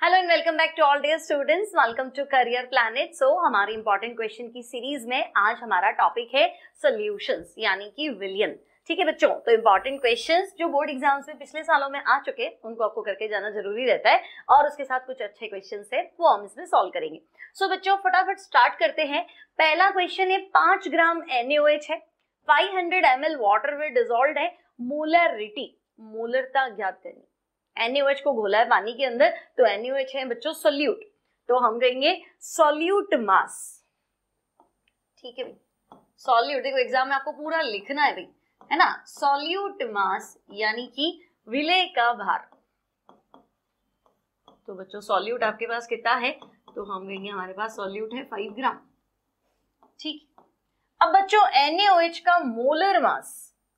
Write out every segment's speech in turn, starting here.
Hello and welcome back to all dear students, welcome to career planet. So हमारी important question की series में आज हमारा topic है सॉल्यूशंस यानी कि विलियन। ठीक है बच्चों, तो इंपॉर्टेंट क्वेश्चंस जो बोर्ड एग्जाम्स में पिछले सालों में आ चुके हैं उनको आपको करके जाना जरूरी रहता है और उसके साथ कुछ अच्छे क्वेश्चंस है वो हम इसमें सॉल्व करेंगे। सो बच्चों फटाफट स्टार्ट करते हैं। पहला क्वेश्चन है 5 ग्राम NaOH है, 500 ml वाटर में डिसॉल्व्ड है, मोलरिटी मोलरता ज्ञात करनी। NaOH को घोला है पानी के अंदर तो NaOH है बच्चों सोल्यूट, तो हम कहेंगे सोल्यूट मास। ठीक है भाई, सोल्यूट देखो एग्जाम में आपको पूरा लिखना है भाई, है ना। सोल्यूट मास यानी कि विलेय का भार। तो बच्चों सोल्यूट आपके पास कितना है, तो हम कहेंगे हमारे पास सोल्यूट है 5 ग्राम। ठीक, अब बच्चों NaOH का मोलर मास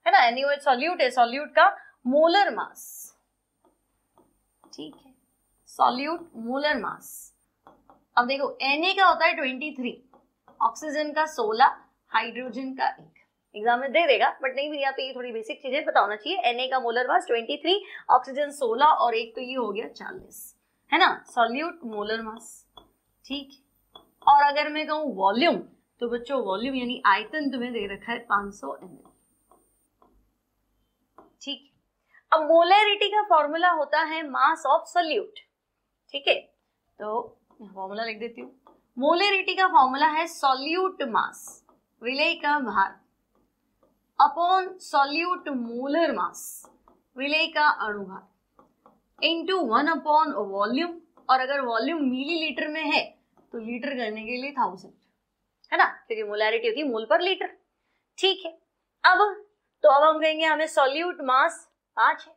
है ना, NaOH सोल्यूट है, सोल्यूट का मोलर मास। ठीक है, सोल्यूट मोलर मास। अब देखो Na का होता है 23, ऑक्सीजन का 16, हाइड्रोजन का 1। एग्जाम में दे देगा बट नहीं भैया, तो ये थोड़ी बेसिक चीजें पता होना चाहिए। Na का मोलर मास 23, ऑक्सीजन 16 और 1 तो ये हो गया 40, है ना, सोल्यूट मोलर मास। ठीक, और अगर मैं कहूं वॉल्यूम तो बच्चों वॉल्यूम यानी आयतन तुम्हें दे रखा है 500 ml। ठीक, अब मोलरिटी का फॉर्मूला होता है मास ऑफ सोल्यूट। ठीक है, तो फॉर्मूला लिख देती हूँ। मोलरिटी का फॉर्मूला है सोल्यूट मास विलेय का भार अपॉन सोल्यूट मोलर मास विलेय का अणु भार इनटू 1 अपॉन वॉल्यूम, और अगर वॉल्यूम मिलीलीटर में है तो लीटर करने के लिए 1000, है ना, क्योंकि मोलरिटी होती है मोल पर लीटर। ठीक है, अब हम कहेंगे हमें सोल्यूट मास 5 है,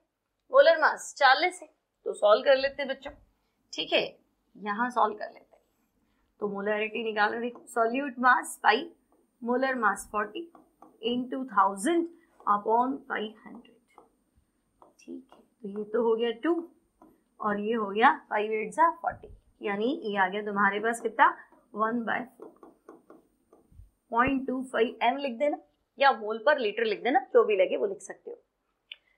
मोलर मास 40 है, तो सॉल्व कर लेते हैं बच्चों। ठीक है, यहां सॉल्व कर लेते हैं तो मोलरिटी निकालो। देखो सोल्यूट मास 5, मोलर मास 40 इनटू 1000 अपॉन 500। ठीक है, तो ये तो हो गया 2 और ये हो गया 5 8 जा 40, यानी ये आ गया तुम्हारे पास कितना 1/4। 0.25 m लिख देना या मोल पर लीटर लिख देना, जो भी लगे वो लिख सकते हो।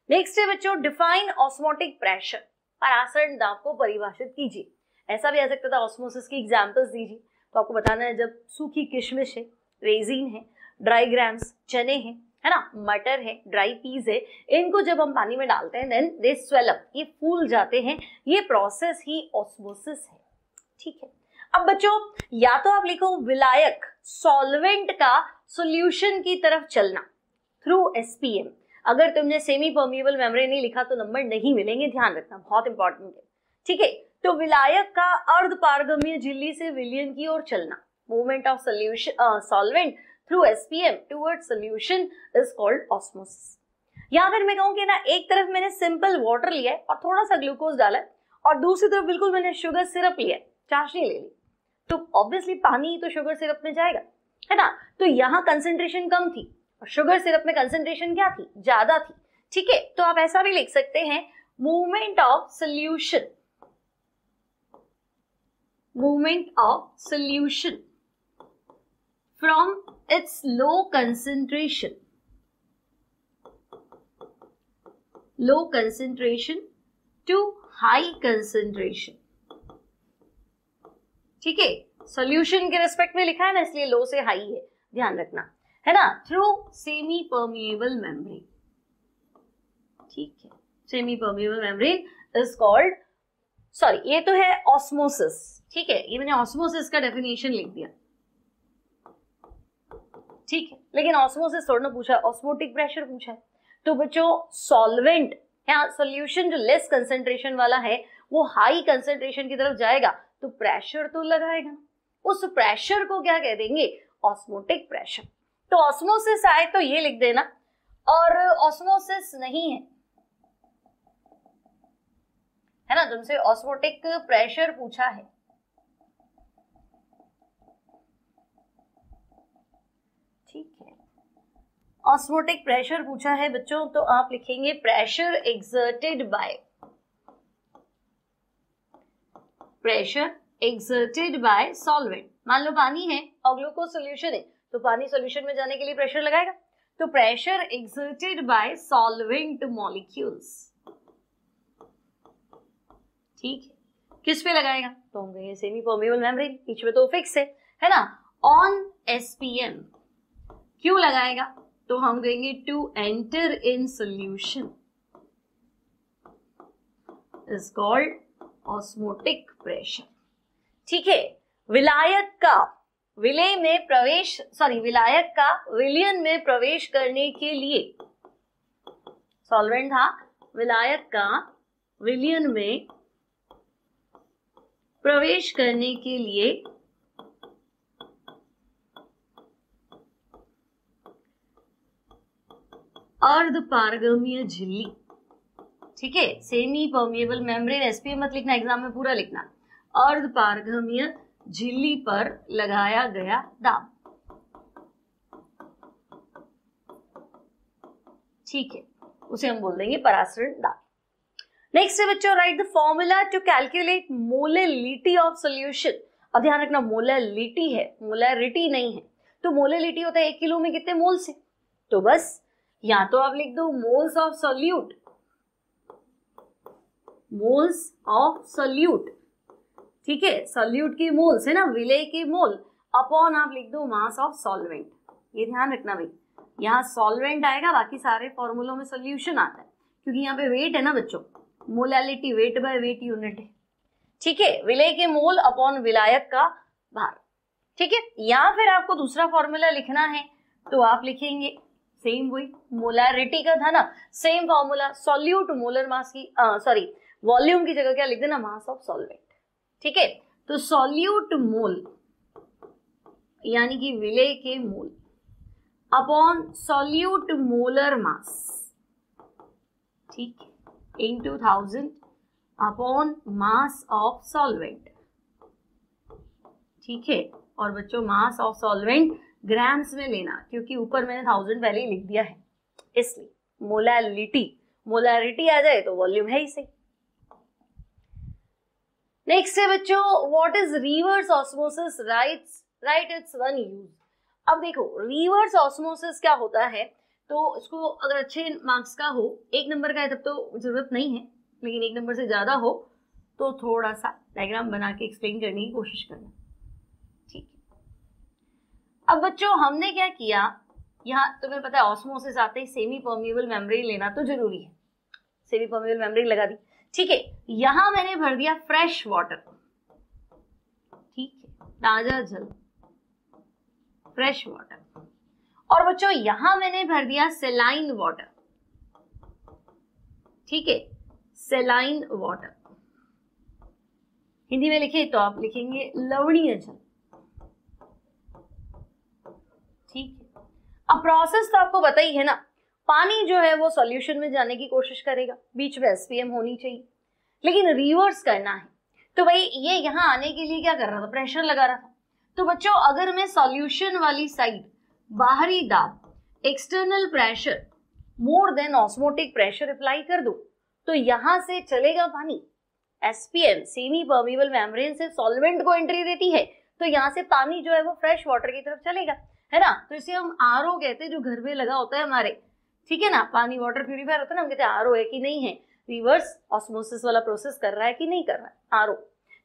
नेक्स्ट है बच्चों डिफाइन ऑस्मोटिक प्रेशर, परासरण दाब को परिभाषित कीजिए। ऐसा भी आ सकता था ऑस्मोसिस की एग्जांपल्स दीजिए, तो आपको बताना है जब सूखी किशमिश है, रेजिन है, ड्राई ग्राम्स चने हैं, है ना, मटर है, ड्राई पीज है, इनको जब हम पानी में डालते हैं देन दे स्वेल अप, ये फूल जाते हैं, ये प्रोसेस ही ऑस्मोसिस है। ठीक है, अब बच्चों या तो आप लिखो विलायक सॉल्वेंट का सॉल्यूशन की तरफ चलना थ्रू SPM। अगर तुमने सेमी परमिएबल मेम्ब्रेन नहीं लिखा तो नंबर नहीं मिलेंगे, ध्यान रखना, बहुत इंपॉर्टेंट है। ठीक है, तो विलायक का अर्ध पारगम्य झिल्ली से विलयन की ओर चलना, movement of solution solvent through SPM toward solution is called osmosis. या अगर मैं कहूं कि ना एक तरफ मैंने सिंपल वाटर लिया है और थोड़ा सा ग्लूकोज डाला है और दूसरी तरफ बिल्कुल मैंने शुगर सिरप लिया है, चाशनी ले ली, तो ऑब्वियसली पानी तो शुगर सिरप में जाएगा, है ना। तो यहाँ कंसेंट्रेशन कम थी और शुगर सिरप में कंसेंट्रेशन क्या थी, ज्यादा थी। ठीक है, तो आप ऐसा भी लिख सकते हैं movement of solution, movement of solution from its low concentration to high concentration. ठीक है, सॉल्यूशन के रिस्पेक्ट में लिखा है ना, इसलिए लो से हाई है, ध्यान रखना, है ना, थ्रू सेमी परमिएबल मेम्ब्रेन। ठीक है, semi permeable membrane is called, sorry ये तो है ऑस्मोसिस। ठीक है, ये मैंने ऑस्मोसिस का डेफिनेशन लिख दिया। ठीक है, लेकिन ऑस्मोसिस थोड़ा ना पूछा, ऑस्मोटिक प्रेशर पूछा है। तो बच्चों सॉल्वेंट या सॉल्यूशन जो लेस कंसेंट्रेशन वाला है वो हाई कंसेंट्रेशन की तरफ जाएगा तो प्रेशर तो लगाएगा, उस प्रेशर को क्या कह देंगे, ऑस्मोटिक प्रेशर। तो ऑस्मोसिस आए तो ये लिख देना, और ऑस्मोसिस नहीं है ना, तुमसे ऑस्मोटिक प्रेशर पूछा है। ठीक है, ऑस्मोटिक प्रेशर पूछा है बच्चों, तो आप लिखेंगे प्रेशर एक्सर्टेड बाय सॉल्वेंट। मान लो पानी है और ग्लूकोज सॉल्यूशन है, तो पानी सॉल्यूशन में जाने के लिए प्रेशर लगाएगा, तो pressure exerted bye solvent molecules. ठीक है, किस पे लगाएगा? तो हम कहेंगे सेमी परमिएबल मेम्ब्रेन, बीच में तो फिक्स है ना। ऑन एसपीएम क्यों लगाएगा? तो हम कहेंगे to enter in solution is called osmotic pressure. ठीक है, विलायक का विलय में प्रवेश, विलायक का विलयन में प्रवेश करने के लिए, सॉल्वेंट था, विलायक का विलयन में प्रवेश करने के लिए अर्धपारगम्य झिल्ली, ठीक है, सेमी परमिएबल मेम्ब्रेन, एसपीएम मत लिखना, एग्जाम में पूरा लिखना, अर्धपारगम्य झिल्ली पर लगाया गया दाब। ठीक है, उसे हम बोल देंगे परासरण दाब। नेक्स्ट है बच्चों, write the formula to calculate molality of solution. अब ध्यान रखना, मोलैलिटी है, मोलैरिटी नहीं है। तो मोलैलिटी होता है 1 किलो में कितने मोल्स है, तो बस या तो आप लिख दो moles of solute, moles of solute, ठीक है, सॉल्यूट की मोल्स है ना, विलय की मोल, अपॉन आप लिख दो मास ऑफ सॉल्वेंट। ये ध्यान रखना भाई, यहाँ सॉल्वेंट आएगा, बाकी सारे फॉर्मूलों में सॉल्यूशन आता है, क्योंकि यहाँ पे वेट है ना बच्चों, molality weight by weight unit है। ठीक है, विलय के मोल अपॉन विलायक का भार। ठीक है, या फिर आपको दूसरा फॉर्मूला लिखना है तो आप लिखेंगे सेम वही, मोलैरिटी का था ना, same formula, solute molar mass की वॉल्यूम की जगह क्या लिख देना, मास ऑफ सॉल्वेंट। ठीक है, तो सॉल्यूट मोल यानी कि विलय के mole upon solute molar mass, ठीक है, into 1000 upon mass of solvent. ठीक है, और बच्चों मास ऑफ सॉल्वेंट ग्राम्स में लेना, क्योंकि ऊपर मैंने 1000 पहले ही लिख दिया है, इसलिए मोलैरिटी आ जाए तो वॉल्यूम है ही सही। नेक्स्ट है बच्चों, what is reverse osmosis, right it's one use. अब देखो रिवर्स ऑस्मोसिस क्या होता है, तो इसको अगर अच्छे मार्क्स का हो, 1 नंबर का है तब तो जरूरत नहीं है, लेकिन 1 नंबर से ज्यादा हो तो थोड़ा सा डायग्राम बना के एक्सप्लेन करने की कोशिश करना। ठीक है, अब बच्चों हमने क्या किया, यहाँ तुम्हें पता है ऑस्मोसिस आते ही सेमी परमिएबल मेम्ब्रेन लेना तो जरूरी है, सेमी परमिएबल मेम्ब्रेन लगा दी। ठीक है, यहां मैंने भर दिया फ्रेश वाटर, ठीक है, ताजा जल, फ्रेश वाटर, और बच्चों यहां मैंने भर दिया सेलाइन वाटर, ठीक है, सेलाइन वाटर, हिंदी में लिखे तो आप लिखेंगे लवणीय जल। ठीक है, अब प्रोसेस तो आपको पता ही है ना, पानी जो है वो सॉल्यूशन में जाने की कोशिश करेगा, बीच में एसपीएम होनी चाहिए, लेकिन रिवर्स करना है, तो भाई ये यहां आने के लिए क्या कर रहा था, प्रेशर लगा रहा था। तो बच्चों अगर मैं सॉल्यूशन वाली साइड बाहरी दाब, external pressure more than osmotic pressure apply कर दूं, तो यहां से चलेगा पानी, एसपीएम सेमी परमिएबल मेम्ब्रेन से सॉल्वेंट को एंट्री देती है, तो यहां से पानी जो है वो फ्रेश वाटर की तरफ चलेगा, है ना। तो इसे हम आरओ कहते हैं, जो घर में लगा होता है हमारे, ठीक है ना, पानी वाटर प्यूरिफायर होता है ना, हम कहते हैं आरओ है कि नहीं है, रिवर्स ऑस्मोसिस वाला प्रोसेस कर रहा है कि नहीं कर रहा है, आरओ।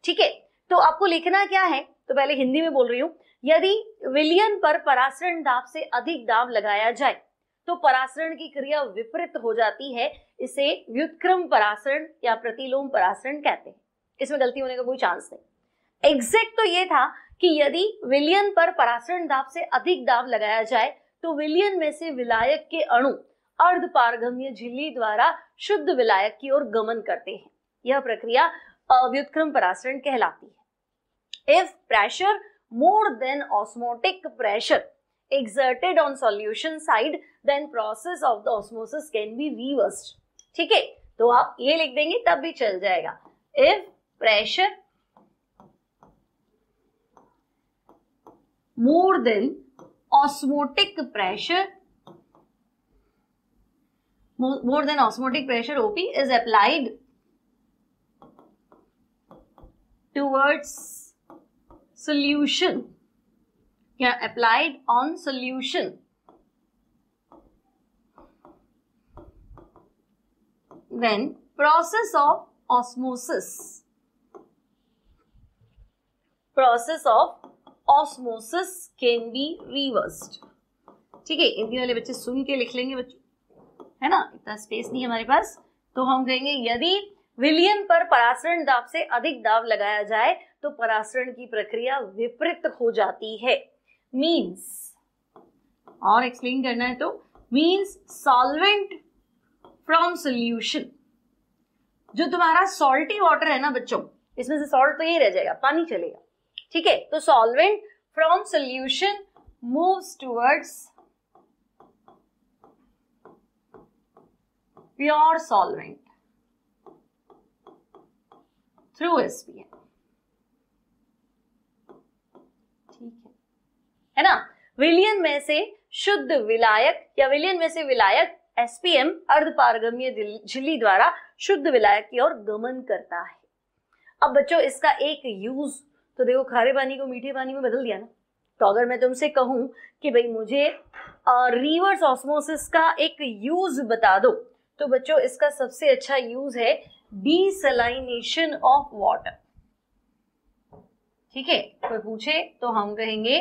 ठीक है, तो आपको लिखना क्या है, तो पहले हिंदी में बोल रही हूं, यदि विलयन पर परासरण दाब से अधिक दाब लगाया जाए तो परासरण की क्रिया विपरीत हो जाती है, इसे व्युत्क्रम परासरण या प्रतिलोम परासरण कहते हैं। इसमें गलती होने का कोई चांस नहीं। एग्जैक्ट तो ये था कि यदि विलयन पर परासरण दाब से अधिक दाब लगाया जाए तो विलयन में से विलायक के अणु अर्धपारगम्य झिल्ली द्वारा शुद्ध विलायक की ओर गमन करते हैं, यह प्रक्रिया व्युत्क्रम परासरण कहलाती है। If pressure more than osmotic pressure exerted on solution side, then process of the osmosis can be reversed। ठीक है, तो आप ये लिख देंगे तब भी चल जाएगा, if pressure more than osmotic pressure, more than osmotic pressure OP is applied towards solution, या applied on solution, then process of osmosis process of osmosis can be reversed. ठीक है, हिंदी वाले बच्चे सुन के लिख लेंगे बच्चों, है ना, इतना स्पेस नहीं है हमारे पास। तो हम कहेंगे यदि विलयन पर परासरण दाब से अधिक दाब लगाया जाए तो परासरण की प्रक्रिया विपरीत हो जाती है। मीन्स, और एक्सप्लेन करना है तो मीन्स सॉल्वेंट फ्रॉम सोल्यूशन, जो तुम्हारा सॉल्टी वाटर है ना बच्चों, इसमें से सॉल्ट तो यही रह जाएगा, पानी चलेगा। ठीक है, तो solvent from solution moves towards pure solvent through SPM. ठीक है ना, विलयन में से शुद्ध विलायक या विलयन में से विलायक एसपीएम अर्धपारगम्य झिल्ली द्वारा शुद्ध विलायक की ओर गमन करता है। अब बच्चों इसका एक यूज तो देखो, खारे पानी को मीठे पानी में बदल दिया ना। तो अगर मैं तुमसे कहूं कि भाई मुझे रिवर्स ऑस्मोसिस का एक यूज बता दो, तो बच्चों इसका सबसे अच्छा यूज है डीसैलिनेशन ऑफ वाटर। ठीक है, कोई पूछे तो हम कहेंगे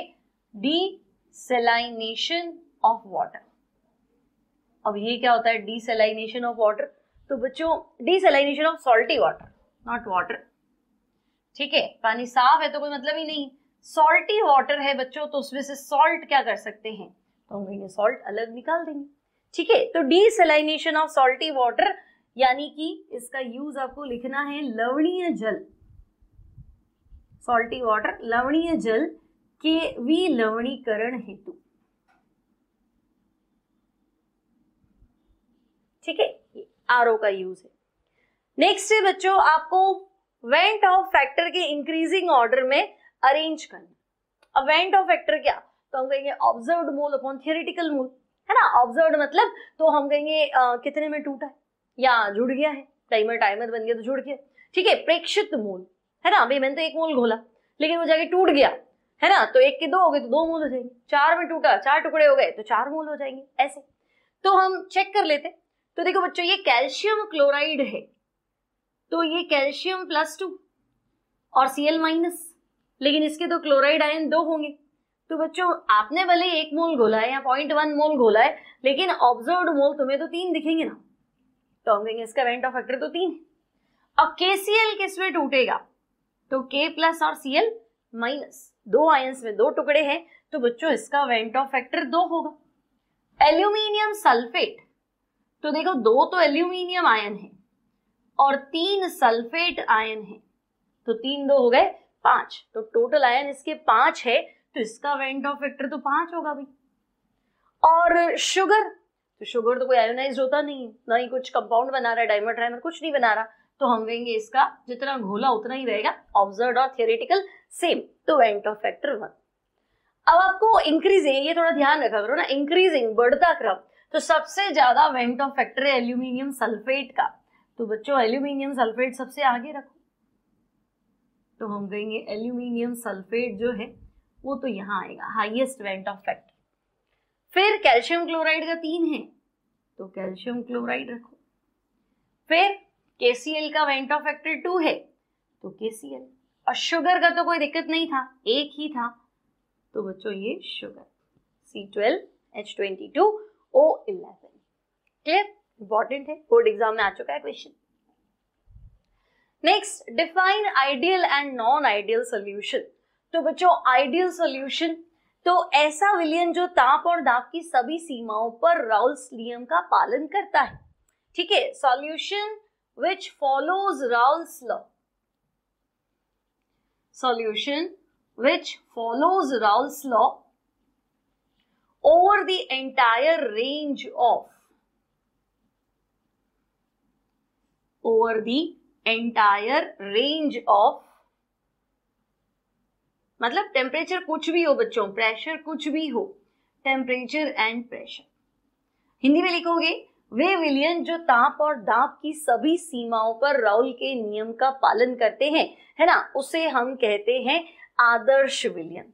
डीसैलिनेशन ऑफ वाटर। अब ये क्या होता है डीसैलिनेशन ऑफ वाटर? तो बच्चों desalination of salty water, not water. ठीक है, पानी साफ है तो कोई मतलब ही नहीं, सॉल्टी वाटर है बच्चों, तो उसमें से सॉल्ट क्या कर सकते हैं, तो हम कहेंगे सॉल्ट अलग निकाल देंगे। ठीक है, तो डीसैलिनेशन ऑफ सॉल्टी वाटर यानी कि इसका यूज आपको लिखना है लवणीय जल, सॉल्टी वाटर लवणीय जल के विलवणीकरण हेतु। ठीक है, ये आरओ का यूज है। नेक्स्ट है बच्चों आपको वेंट ऑफ फैक्टर के इंक्रीजिंग ऑर्डर में अरेंज करना। अब वेंट ऑफ फैक्टर क्या, तो हम कहेंगे ऑब्जर्व्ड मोल अपॉन थियोरेटिकल मोल, है ना। ऑब्जर्व्ड मतलब तो हम कहेंगे कितने में टूटा है या जुड़ गया है, टाइमर बन गया तो जुड़ गया। ठीक है, प्रेक्षित मोल, है ना। अभी मैंने तो 1 मोल घोला लेकिन वो जाके टूट गया, है ना, तो 1 के 2 हो गए तो 2 मोल हो जाएंगे। 4 में टूटा, 4 टुकड़े हो गए तो 4 मोल हो जाएंगे। ऐसे तो हम चेक कर लेते। तो देखो बच्चों ये कैल्शियम क्लोराइड है, तो ये कैल्शियम +2 और Cl-, लेकिन इसके तो क्लोराइड आयन 2 होंगे। तो बच्चों आपने भले 1 मोल घोला है या 0.1 मोल घोला है, लेकिन ऑब्जर्व्ड मोल तुम्हें तो 3 दिखेंगे ना, तो हम कहेंगे इसका वेंट ऑफ फैक्टर तो 3 है। अब KCl किसमें टूटेगा, तो K+ और Cl-, 2 आयंस में 2 टुकड़े हैं, तो बच्चों इसका वेंट ऑफ फैक्टर 2 होगा। एल्यूमिनियम सल्फेट, तो देखो 2 तो एल्यूमिनियम आयन है और 3 सल्फेट आयन है, तो 3 2 हो गए 5, तो टोटल आयन इसके 5 है, तो इसका वेंट ऑफ फैक्टर तो 5 होगा भाई। और शुगर, तो शुगर तो कोई आयोनाइज्ड होता नहीं है, ना ही कुछ कंपाउंड बना रहा है, डाइमर ट्राइमर कुछ नहीं बना रहा, तो हम कहेंगे इसका जितना घोला उतना ही रहेगा, ऑब्जर्व्ड और थियोरेटिकल सेम, तो वेंट ऑफ फैक्टर 1। अब आपको इंक्रीजिंग, ये थोड़ा ध्यान रखा करो ना, इंक्रीजिंग बढ़ता क्रम, तो सबसे ज्यादा वेंट ऑफ फैक्टर है एल्यूमिनियम सल्फेट का, तो बच्चों एल्यूमिनियम सल्फेट सबसे आगे रखो, तो हम कहेंगे एल्यूमिनियम सल्फेट जो है वो तो यहां आएगा हाईएस्ट वेंट ऑफ फैक्टर। फिर कैल्शियम क्लोराइड का 3 है, तो कैल्शियम क्लोराइड रखो। फिर KCl का वेंट ऑफ फैक्टर 2 है, तो KCl। और शुगर का तो कोई दिक्कत नहीं था, एक ही था, तो बच्चों ये शुगर C12H22O11। क्लियर, इंपॉर्टेंट है, बोर्ड एग्जाम में आ चुका है question. Next, define ideal and non ideal solution. तो बच्चों आइडियल सोल्यूशन तो ऐसा विलयन जो ताप और दाब की सभी सीमाओं पर राउल्स नियम का पालन करता है। ठीक है, solution which follows Raoult's law, solution which follows Raoult's law over the entire range of मतलब टेम्परेचर कुछ भी हो बच्चों, प्रेशर कुछ भी हो, टेम्परेचर एंड प्रेशर। हिंदी में लिखोगे वे विलयन जो ताप और दाब की सभी सीमाओं पर राउल के नियम का पालन करते हैं, है ना, उसे हम कहते हैं आदर्श विलयन।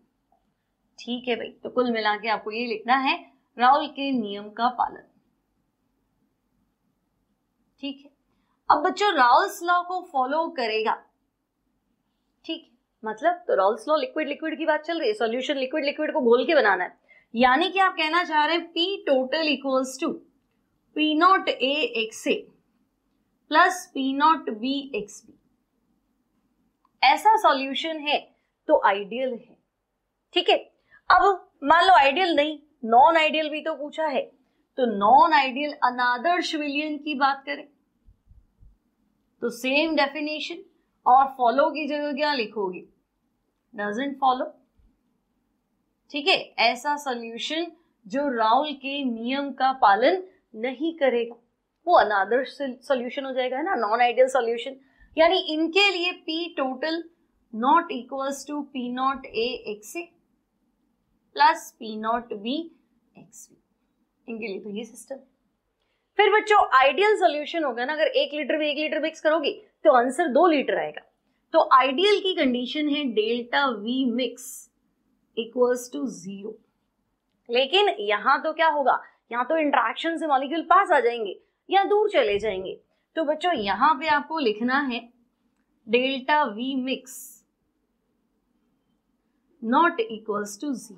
ठीक है भाई, तो कुल मिला के आपको ये लिखना है राउल के नियम का पालन। ठीक है, अब बच्चों राउल्स लॉ को फॉलो करेगा, ठीक है, मतलब तो रॉल्स लॉ लिक्विड लिक्विड की बात चल रही है, सॉल्यूशन लिक्विड लिक्विड को घोल के बनाना है, यानी कि आप कहना चाह रहे हैं P total equals to P naught A X A plus P naught B X B. ऐसा सॉल्यूशन है तो आइडियल है, ठीक है। अब मान लो आइडियल नहीं, नॉन आइडियल भी तो पूछा है, तो नॉन आइडियल अनादर्श विलयन की बात करें तो सेम डेफिनेशन और फॉलो की जगह क्या लिखोगे, डजंट फॉलो, ठीक है। ऐसा सॉल्यूशन जो राउल के नियम का पालन नहीं करेगा वो अनादर्श सॉल्यूशन हो जाएगा, है ना, नॉन आइडियल सॉल्यूशन। यानी इनके लिए P total not equals to P naught A X A plus P naught B X B, इनके लिए तो ये सिस्टम। फिर बच्चों आइडियल सॉल्यूशन होगा ना, अगर 1 लीटर में 1 लीटर मिक्स करोगे तो आंसर 2 लीटर आएगा। तो आइडियल की कंडीशन है delta V mix equals to 0। लेकिन यहां तो क्या होगा, यहां तो इंटरेक्शन से मॉलिक्यूल पास आ जाएंगे या दूर चले जाएंगे। तो बच्चों यहां पे आपको लिखना है delta V mix not equals to 0।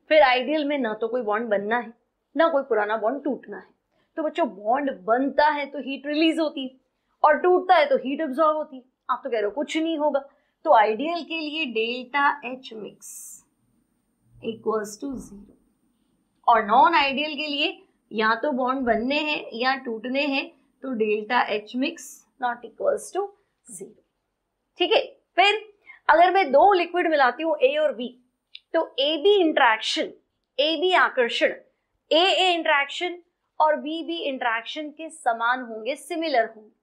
फिर आइडियल में ना तो कोई बॉन्ड बनना है ना कोई पुराना बॉन्ड टूटना है। तो बच्चों बॉन्ड बनता है तो हीट रिलीज होती है और टूटता है तो हीट अब्सॉर्ब होती है। आप तो कह रहे हो कुछ नहीं होगा, तो आइडियल के लिए delta H mix equals to 0 और नॉन आइडियल के लिए या तो बॉन्ड बनने हैं या टूटने हैं, तो delta H mix not equals to 0, ठीक है। फिर अगर मैं 2 लिक्विड मिलाती हूं ए और बी, तो A B interaction, A B आकर्षण, ए ए इंट्रैक्शन और बी बी इंट्रैक्शन के समान होंगे, सिमिलर होंगे।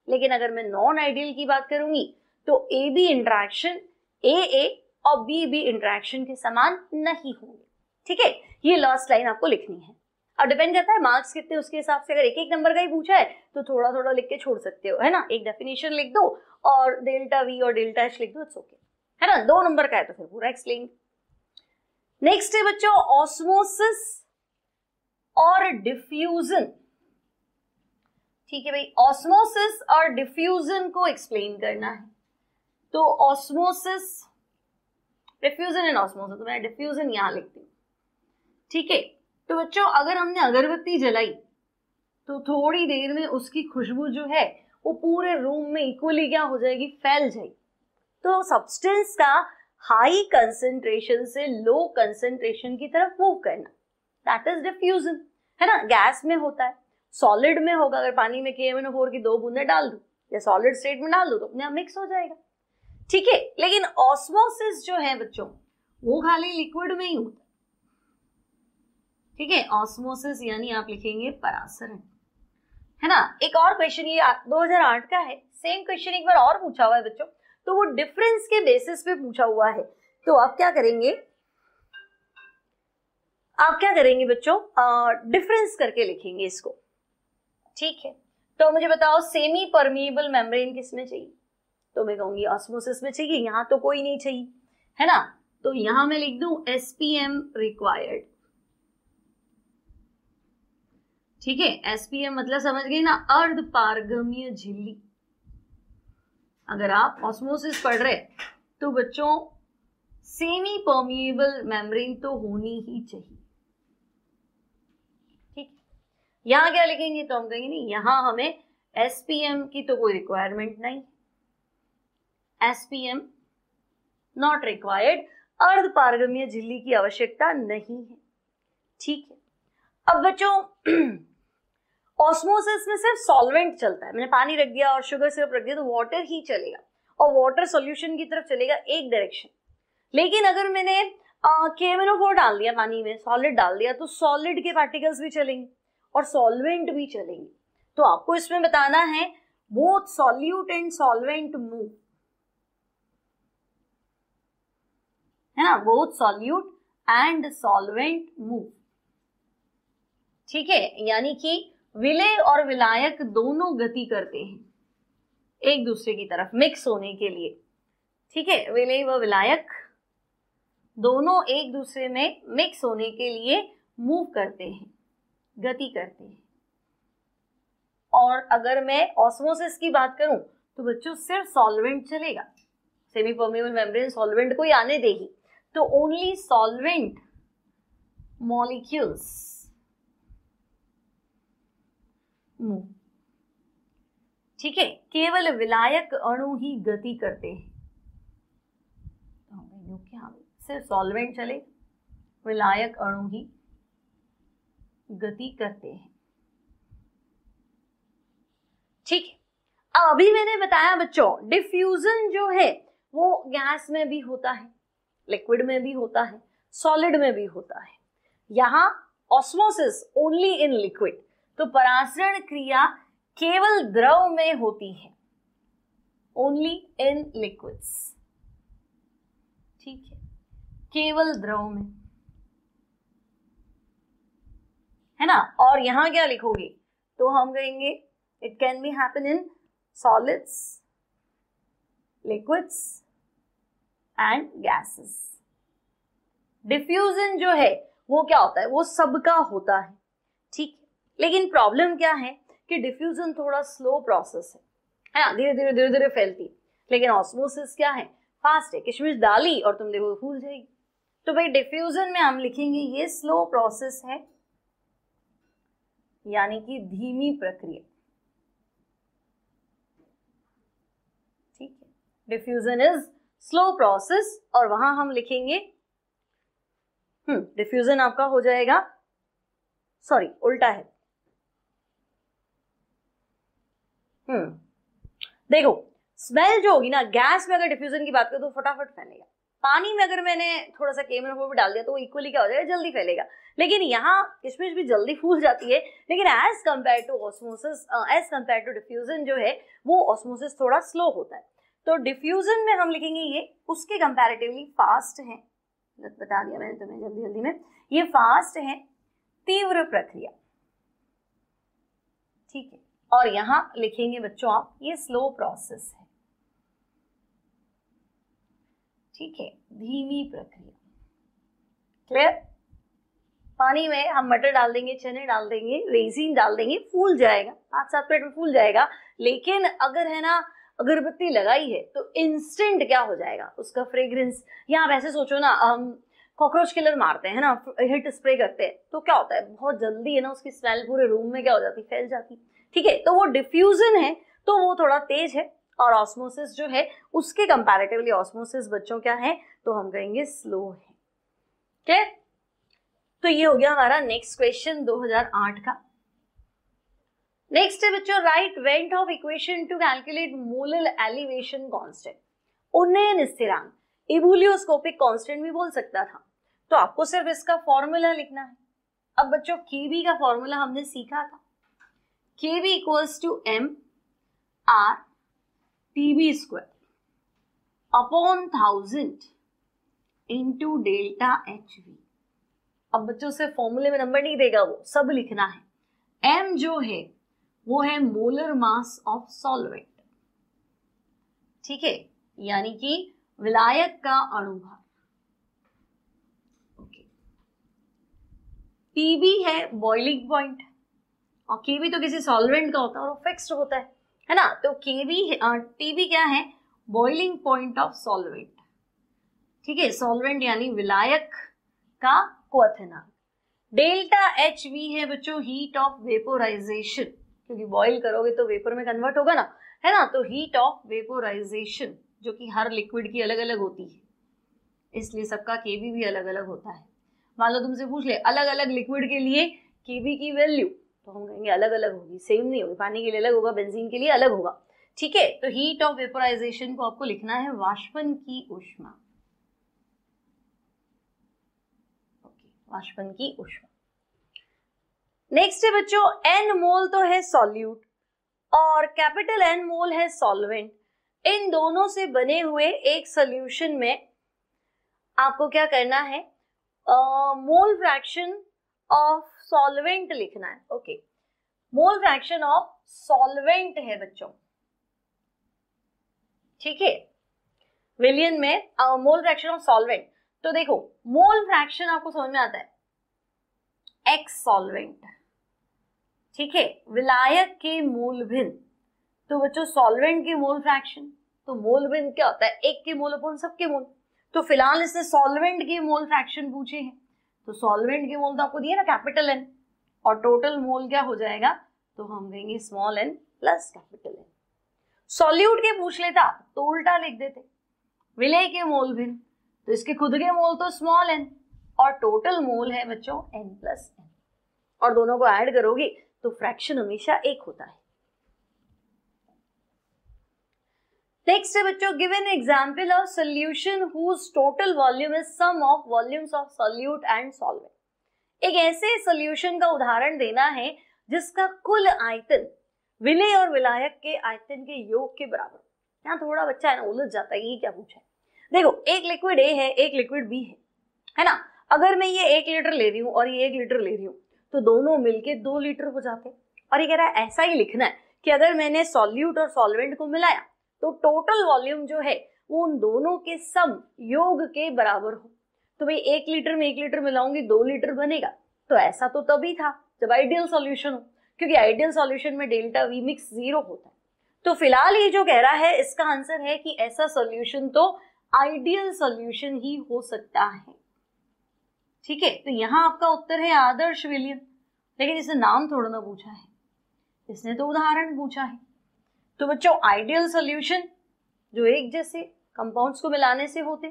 लेकिन अगर मैं नॉन आइडियल की बात करूंगी तो ए बी इंट्रैक्शन ए ए और बी बी इंट्रैक्शन के समान नहीं होंगे, ठीक है। ये लास्ट लाइन आपको लिखनी है। अब डिपेंड करता है मार्क्स कितने, उसके हिसाब से अगर 1-1 नंबर का ही पूछा है तो थोड़ा थोड़ा लिख के छोड़ सकते हो, है ना। एक डेफिनेशन लिख दो और डेल्टा वी और डेल्टा एच लिख दो, इट्स ओके, है ना। 2 नंबर का है तो फिर पूरा एक्सप्लेन। नेक्स्ट है बच्चों ऑस्मोसिस और डिफ्यूजन, ठीक है भाई। ऑस्मोसिस और डिफ्यूजन को एक्सप्लेन करना है। तो ऑस्मोसिस, डिफ्यूजन एंड ऑस्मोसिस, तो मैं डिफ्यूजन यहां लिखती हूँ, ठीक है। तो बच्चों अगर हमने अगरबत्ती जलाई तो थोड़ी देर में उसकी खुशबू जो है वो पूरे रूम में इक्वली क्या हो जाएगी, फैल जाएगी। तो सब्सटेंस का हाई कंसेंट्रेशन से लो कंसेंट्रेशन की तरफ मूव करना, दैट इज डिफ्यूजन, है ना। गैस में होता है, सॉलिड में होगा, अगर पानी में KMnO4 की 2 बूंदें डाल दूं या सॉलिड स्टेट में डाल दूं तो अपने आप मिक्स हो जाएगा, ठीक है। लेकिन ऑस्मोसिस जो है बच्चों वो खाली लिक्विड में ही होता है, ठीक है। ऑस्मोसिस यानी आप लिखेंगे परासरण, है ना। एक और क्वेश्चन, ये 2008 का है, सेम क्वेश्चन एक बार और पूछा हुआ है बच्चों, तो वो डिफरेंस के बेसिस पे पूछा हुआ है। तो आप क्या करेंगे, बच्चों डिफरेंस करके लिखेंगे इसको, ठीक है। तो मुझे बताओ सेमी परमिएबल मेम्ब्रेन किस में चाहिए, तो मैं कहूंगी ऑस्मोसिस में चाहिए, यहां तो कोई नहीं चाहिए, है ना। तो यहां मैं लिख दूं SPM रिक्वायर्ड, ठीक है। SPM मतलब समझ गए ना, अर्ध पारगम्य झिल्ली। अगर आप ऑस्मोसिस पढ़ रहे तो बच्चों सेमी परमिएबल मेम्ब्रेन तो होनी ही चाहिए, ठीक। यहां क्या लिखेंगे, तो हम कहेंगे नहीं, यहां हमें SPM की तो कोई रिक्वायरमेंट नहीं, SPM नॉट रिक्वायर्ड, अर्ध पारगम्य झिल्ली की आवश्यकता नहीं है, ठीक है। अब बच्चों ऑस्मोसिस में सिर्फ सॉल्वेंट चलता है, मैंने पानी रख दिया और शुगर सिरप रख दिया तो वाटर ही चलेगा और वाटर सॉल्यूशन की तरफ चलेगा एक डायरेक्शन। लेकिन अगर मैंने KMnO4 डाल दिया पानी में, सॉलिड डाल दिया, तो सॉलिड के पार्टिकल्स भी चलेंगे और सॉल्वेंट भी चलेंगे। तो आपको इसमें बताना है both solute and solvent move, है ना, both solute and solvent move, ठीक है। यानी कि विलेय और विलायक दोनों गति करते हैं एक दूसरे की तरफ मिक्स होने के लिए, ठीक है। विलेय व विलायक दोनों एक दूसरे में मिक्स होने के लिए मूव करते हैं, गति करते हैं। और अगर मैं ऑस्मोसिस की बात करूं तो बच्चों सिर्फ सॉल्वेंट चलेगा, सेमी परमेबल मेम्ब्रेन सॉल्वेंट को ही आने देगी, तो ओनली सॉल्वेंट मॉलिक्यूल्स मूव। ठीक है, केवल विलायक अणु ही गति करते हैं। क्या सिर्फ सॉल्वेंट चले, विलायक अणु ही गति करते हैं। ठीक है, अभी मैंने बताया बच्चों डिफ्यूजन जो है वो गैस में भी होता है, लिक्विड में भी होता है, सॉलिड में भी होता है। यहां ऑस्मोसिस ओनली इन लिक्विड, तो परासरण क्रिया केवल द्रव में होती है, ओनली इन लिक्विड्स। ठीक है, केवल द्रव में, है ना। और यहां क्या लिखोगे, तो हम कहेंगे it can be happen in solids, liquids and gases. Diffusion जो है वो क्या होता है, वो सबका होता है। ठीक है, लेकिन प्रॉब्लम क्या है कि डिफ्यूजन थोड़ा स्लो प्रोसेस है ना, धीरे धीरे धीरे धीरे फैलती है। लेकिन ऑस्मोसिस क्या है, फास्ट है। किशमिश डाली और तुम देखो फूल जाएगी। तो भाई डिफ्यूजन में हम लिखेंगे ये स्लो प्रोसेस है, यानी कि धीमी प्रक्रिया। ठीक है, डिफ्यूजन इज स्लो प्रोसेस, और वहां हम लिखेंगे डिफ्यूजन आपका हो जाएगा, सॉरी उल्टा है। देखो स्मेल जो होगी ना, गैस में अगर डिफ्यूजन की बात करें तो फटाफट फैलेगा। पानी में अगर मैंने थोड़ा सा केमिकल भी डाल दिया तो वो इक्वली क्या हो जाएगा, जल्दी फैलेगा। लेकिन यहाँ किशमिश भी जल्दी फूल जाती है, लेकिन as compare to osmosis, as compare to diffusion जो है वो ऑस्मोसिस थोड़ा स्लो होता है। तो डिफ्यूजन में हम लिखेंगे ये उसके कंपैरेटिवली फास्ट है, बता दिया मैंने तुम्हें जल्दी जल्दी में, ये फास्ट है, तीव्र प्रक्रिया। ठीक है, और यहां लिखेंगे बच्चों आप ये स्लो प्रोसेस है। ठीक है, धीमी प्रक्रिया। क्लियर। पानी में हम मटर डाल देंगे, चने डाल देंगे, रेजिन डाल देंगे, फूल जाएगा, 5-7 मिनट में फूल जाएगा। लेकिन अगर है ना अगरबत्ती लगाई है तो इंस्टेंट क्या हो जाएगा, उसका फ्रेग्रेंस। या आप ऐसे सोचो ना, हम कॉकरोच किलर मारते हैं ना, हिट स्प्रे करते हैं, तो क्या होता है बहुत जल्दी है ना उसकी स्मेल पूरे रूम में क्या हो जाती, फैल जाती। ठीक है, तो वो डिफ्यूजन है तो वो थोड़ा तेज है, और ऑस्मोसिस जो है उसके कंपैरेटिवली ऑस्मोसिस बच्चों क्या है, तो हम कहेंगे स्लो है। ठीक, तो ये हो गया हमारा नेक्स्ट क्वेश्चन 2008 का। नेक्स्ट है बच्चों, right went of equation two calculate molar elevation constant. उन्नयन स्थिरांक इबुलियोस्कोपिक कांस्टेंट भी बोल सकता था, तो आपको सिर्फ इसका फॉर्मूला लिखना है। अब बच्चों केबी का फॉर्मूला हमने सीखा था, KB equals to M R TB square upon 1000 into delta H V. अब बच्चों से फॉर्मूले में नंबर नहीं देगा, वो सब लिखना है। एम जो है वो है मोलर मास ऑफ सॉल्वेंट। ठीक है, यानी कि विलायक का अणुभार। ओके, टीबी है बॉइलिंग पॉइंट, और केबी तो किसी सॉल्वेंट का होता है और वो फिक्स्ड होता है ना। तो केबी टीबी क्या है, बॉइलिंग पॉइंट ऑफ सॉल्वेंट। ठीक है, सॉल्वेंट यानी विलायक का क्वथनांक। डेल्टा एच वी है बच्चों हीट ऑफ वेपोराइजेशन, क्योंकि बॉइल करोगे तो वेपर में कन्वर्ट होगा ना, है ना। तो हीट ऑफ वेपोराइजेशन जो कि हर लिक्विड की अलग अलग होती है, इसलिए सबका केबी भी अलग अलग होता है। मान लो तुमसे पूछ ले अलग अलग लिक्विड के लिए केबी की वैल्यू, तो हम कहेंगे अलग अलग होगी, सेम नहीं होगी। पानी के लिए अलग होगा, बेंजीन के लिए अलग होगा। ठीक है, तो हीट ऑफ वेपोराइजेशन को आपको लिखना है वाष्पन की ऊष्मा। वाष्पन की ऊष्मा। नेक्स्ट है बच्चों, एन मोल तो है सॉल्यूट और कैपिटल एन मोल है सॉल्वेंट। इन दोनों से बने हुए एक सॉल्यूशन में आपको क्या करना है, मोल फ्रैक्शन ऑफ सॉल्वेंट लिखना है। Okay, mole fraction of solvent है बच्चों। ठीक है, विलियन में मोल फ्रैक्शन ऑफ सॉल्वेंट। तो देखो मोल फ्रैक्शन आपको समझ में आता है, एक्स सॉल्वेंट। ठीक है, विलायक के मोल भिन्न, तो बच्चों सॉल्वेंट के मोल फ्रैक्शन तो मोल भिन्न क्या होता है, एक के मोल अपॉन सबके मोल। तो फिलहाल इसने सॉल्वेंट के मोल फ्रैक्शन पूछे हैं, तो सॉल्वेंट के मोल तो आपको दिए ना कैपिटल एन, और टोटल मोल क्या हो जाएगा, तो हम देंगे small N plus capital N. Solute के पूछ लेता तो उल्टा लिख देते, विलय के मोल भिन्न, तो इसके खुद के मोल तो स्मॉल एन और टोटल मोल है बच्चों एन प्लस एन, और दोनों को ऐड करोगे तो फ्रैक्शन हमेशा एक होता है। नेक्स्ट है बच्चों, give an example of solution whose total volume is sum of volumes of solute and solvent. एक ऐसे सॉल्यूशन का उदाहरण देना है जिसका कुल आयतन विलय और विलायक के आयतन के योग के बराबर। यहाँ थोड़ा बच्चा है ना उलझ जाता है, ये क्या पूछा है। देखो एक लिक्विड ए है, एक लिक्विड बी है ना। अगर मैं ये 1 लीटर ले रही हूँ और ये 1 लीटर ले रही हूँ तो दोनों मिलके 2 लीटर हो जाते हैं। और ये कह रहा है ऐसा ही लिखना है कि अगर मैंने सॉल्यूट और सॉल्वेंट को मिलाया तो टोटल वॉल्यूम जो है वो उन दोनों के सम योग के बराबर हो। तो भाई 1 लीटर में 1 लीटर मिलाऊंगी 2 लीटर बनेगा, तो ऐसा तो तभी था जब आइडियल सॉल्यूशन हो, क्योंकि आइडियल सॉल्यूशन में डेल्टा वी मिक्स 0 होता है। तो फिलहाल ये जो कह रहा है इसका आंसर है कि ऐसा सॉल्यूशन तो आइडियल सॉल्यूशन ही हो सकता है। ठीक है, तो यहां आपका उत्तर है आदर्श विलयन, लेकिन इसे नाम थोड़ा ना पूछा है, इसने तो उदाहरण पूछा है। तो बच्चों आइडियल सॉल्यूशन जो एक जैसे कंपाउंड्स को मिलाने से होते,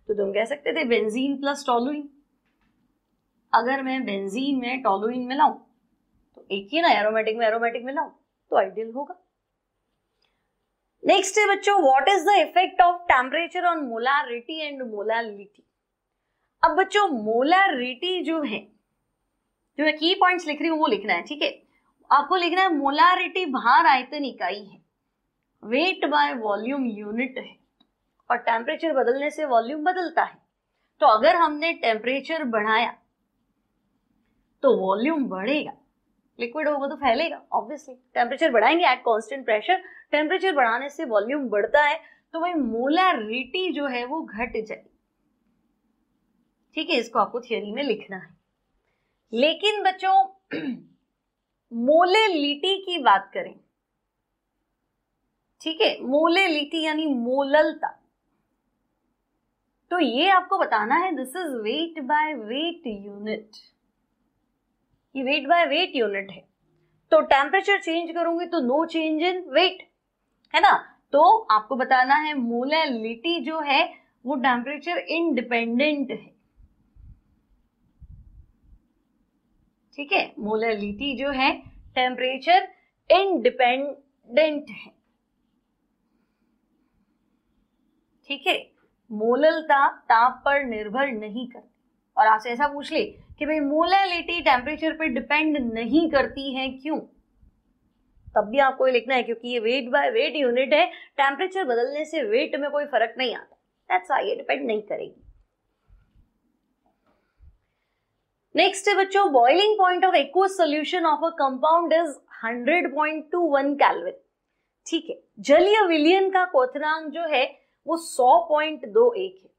तो तुम कह सकते थे बेंजीन प्लस टोलुइन। अगर मैं बेंजीन में टोलुइन मिलाऊं तो एक ही ना, एरोमेटिक में एरोमेटिक मिलाऊं तो आइडियल होगा। नेक्स्ट है बच्चों, what is the effect of temperature on molarity and molality. अब बच्चों मोलारिटी जो है, जो मैं की पॉइंट्स लिख रही हूं वो लिखना है, ठीक है। आपको लिखना है मोलारिटी भार आयतन इकाई है, वेट बाय वॉल्यूम यूनिट है, और टेम्परेचर बदलने से वॉल्यूम बदलता है। तो अगर हमने टेम्परेचर बढ़ाया तो वॉल्यूम बढ़ेगा, लिक्विड होगा तो फैलेगा ऑब्वियसली। टेम्परेचर बढ़ाएंगे एट कांस्टेंट प्रेशर, टेम्परेचर बढ़ाने से वॉल्यूम बढ़ता है, तो भाई मोलारिटी जो है वो घट जाएगी। ठीक है, इसको आपको थियरी में लिखना है। लेकिन बच्चों मोलेलिटी की बात करें, ठीक है, मोलेलिटी यानी मोललता, तो ये आपको बताना है this is weight by weight unit. ये वेट बाय वेट यूनिट है, तो टेम्परेचर चेंज करूंगी तो नो चेंज इन वेट, है ना। तो आपको बताना है मोलेलिटी जो है वो टेम्परेचर इंडिपेंडेंट है। ठीक है, मोलेलिटी जो है टेम्परेचर इंडिपेंडेंट है। ठीक है, मोललता ताप पर निर्भर नहीं करती। और आपसे ऐसा पूछ ले कि भाई मोलेलिटी टेम्परेचर पर डिपेंड नहीं करती है, क्यों, तब भी आपको ये लिखना है क्योंकि ये वेट बाय वेट यूनिट है, टेम्परेचर बदलने से वेट में कोई फर्क नहीं आता, दैट्स व्हाई ये डिपेंड नहीं करेगी। नेक्स्ट है बच्चों, boiling point of aqueous solution of a compound is 100.21 kelvin. ठीक है, जलीय विलयन का क्वथनांक जो है वो 100.21 है।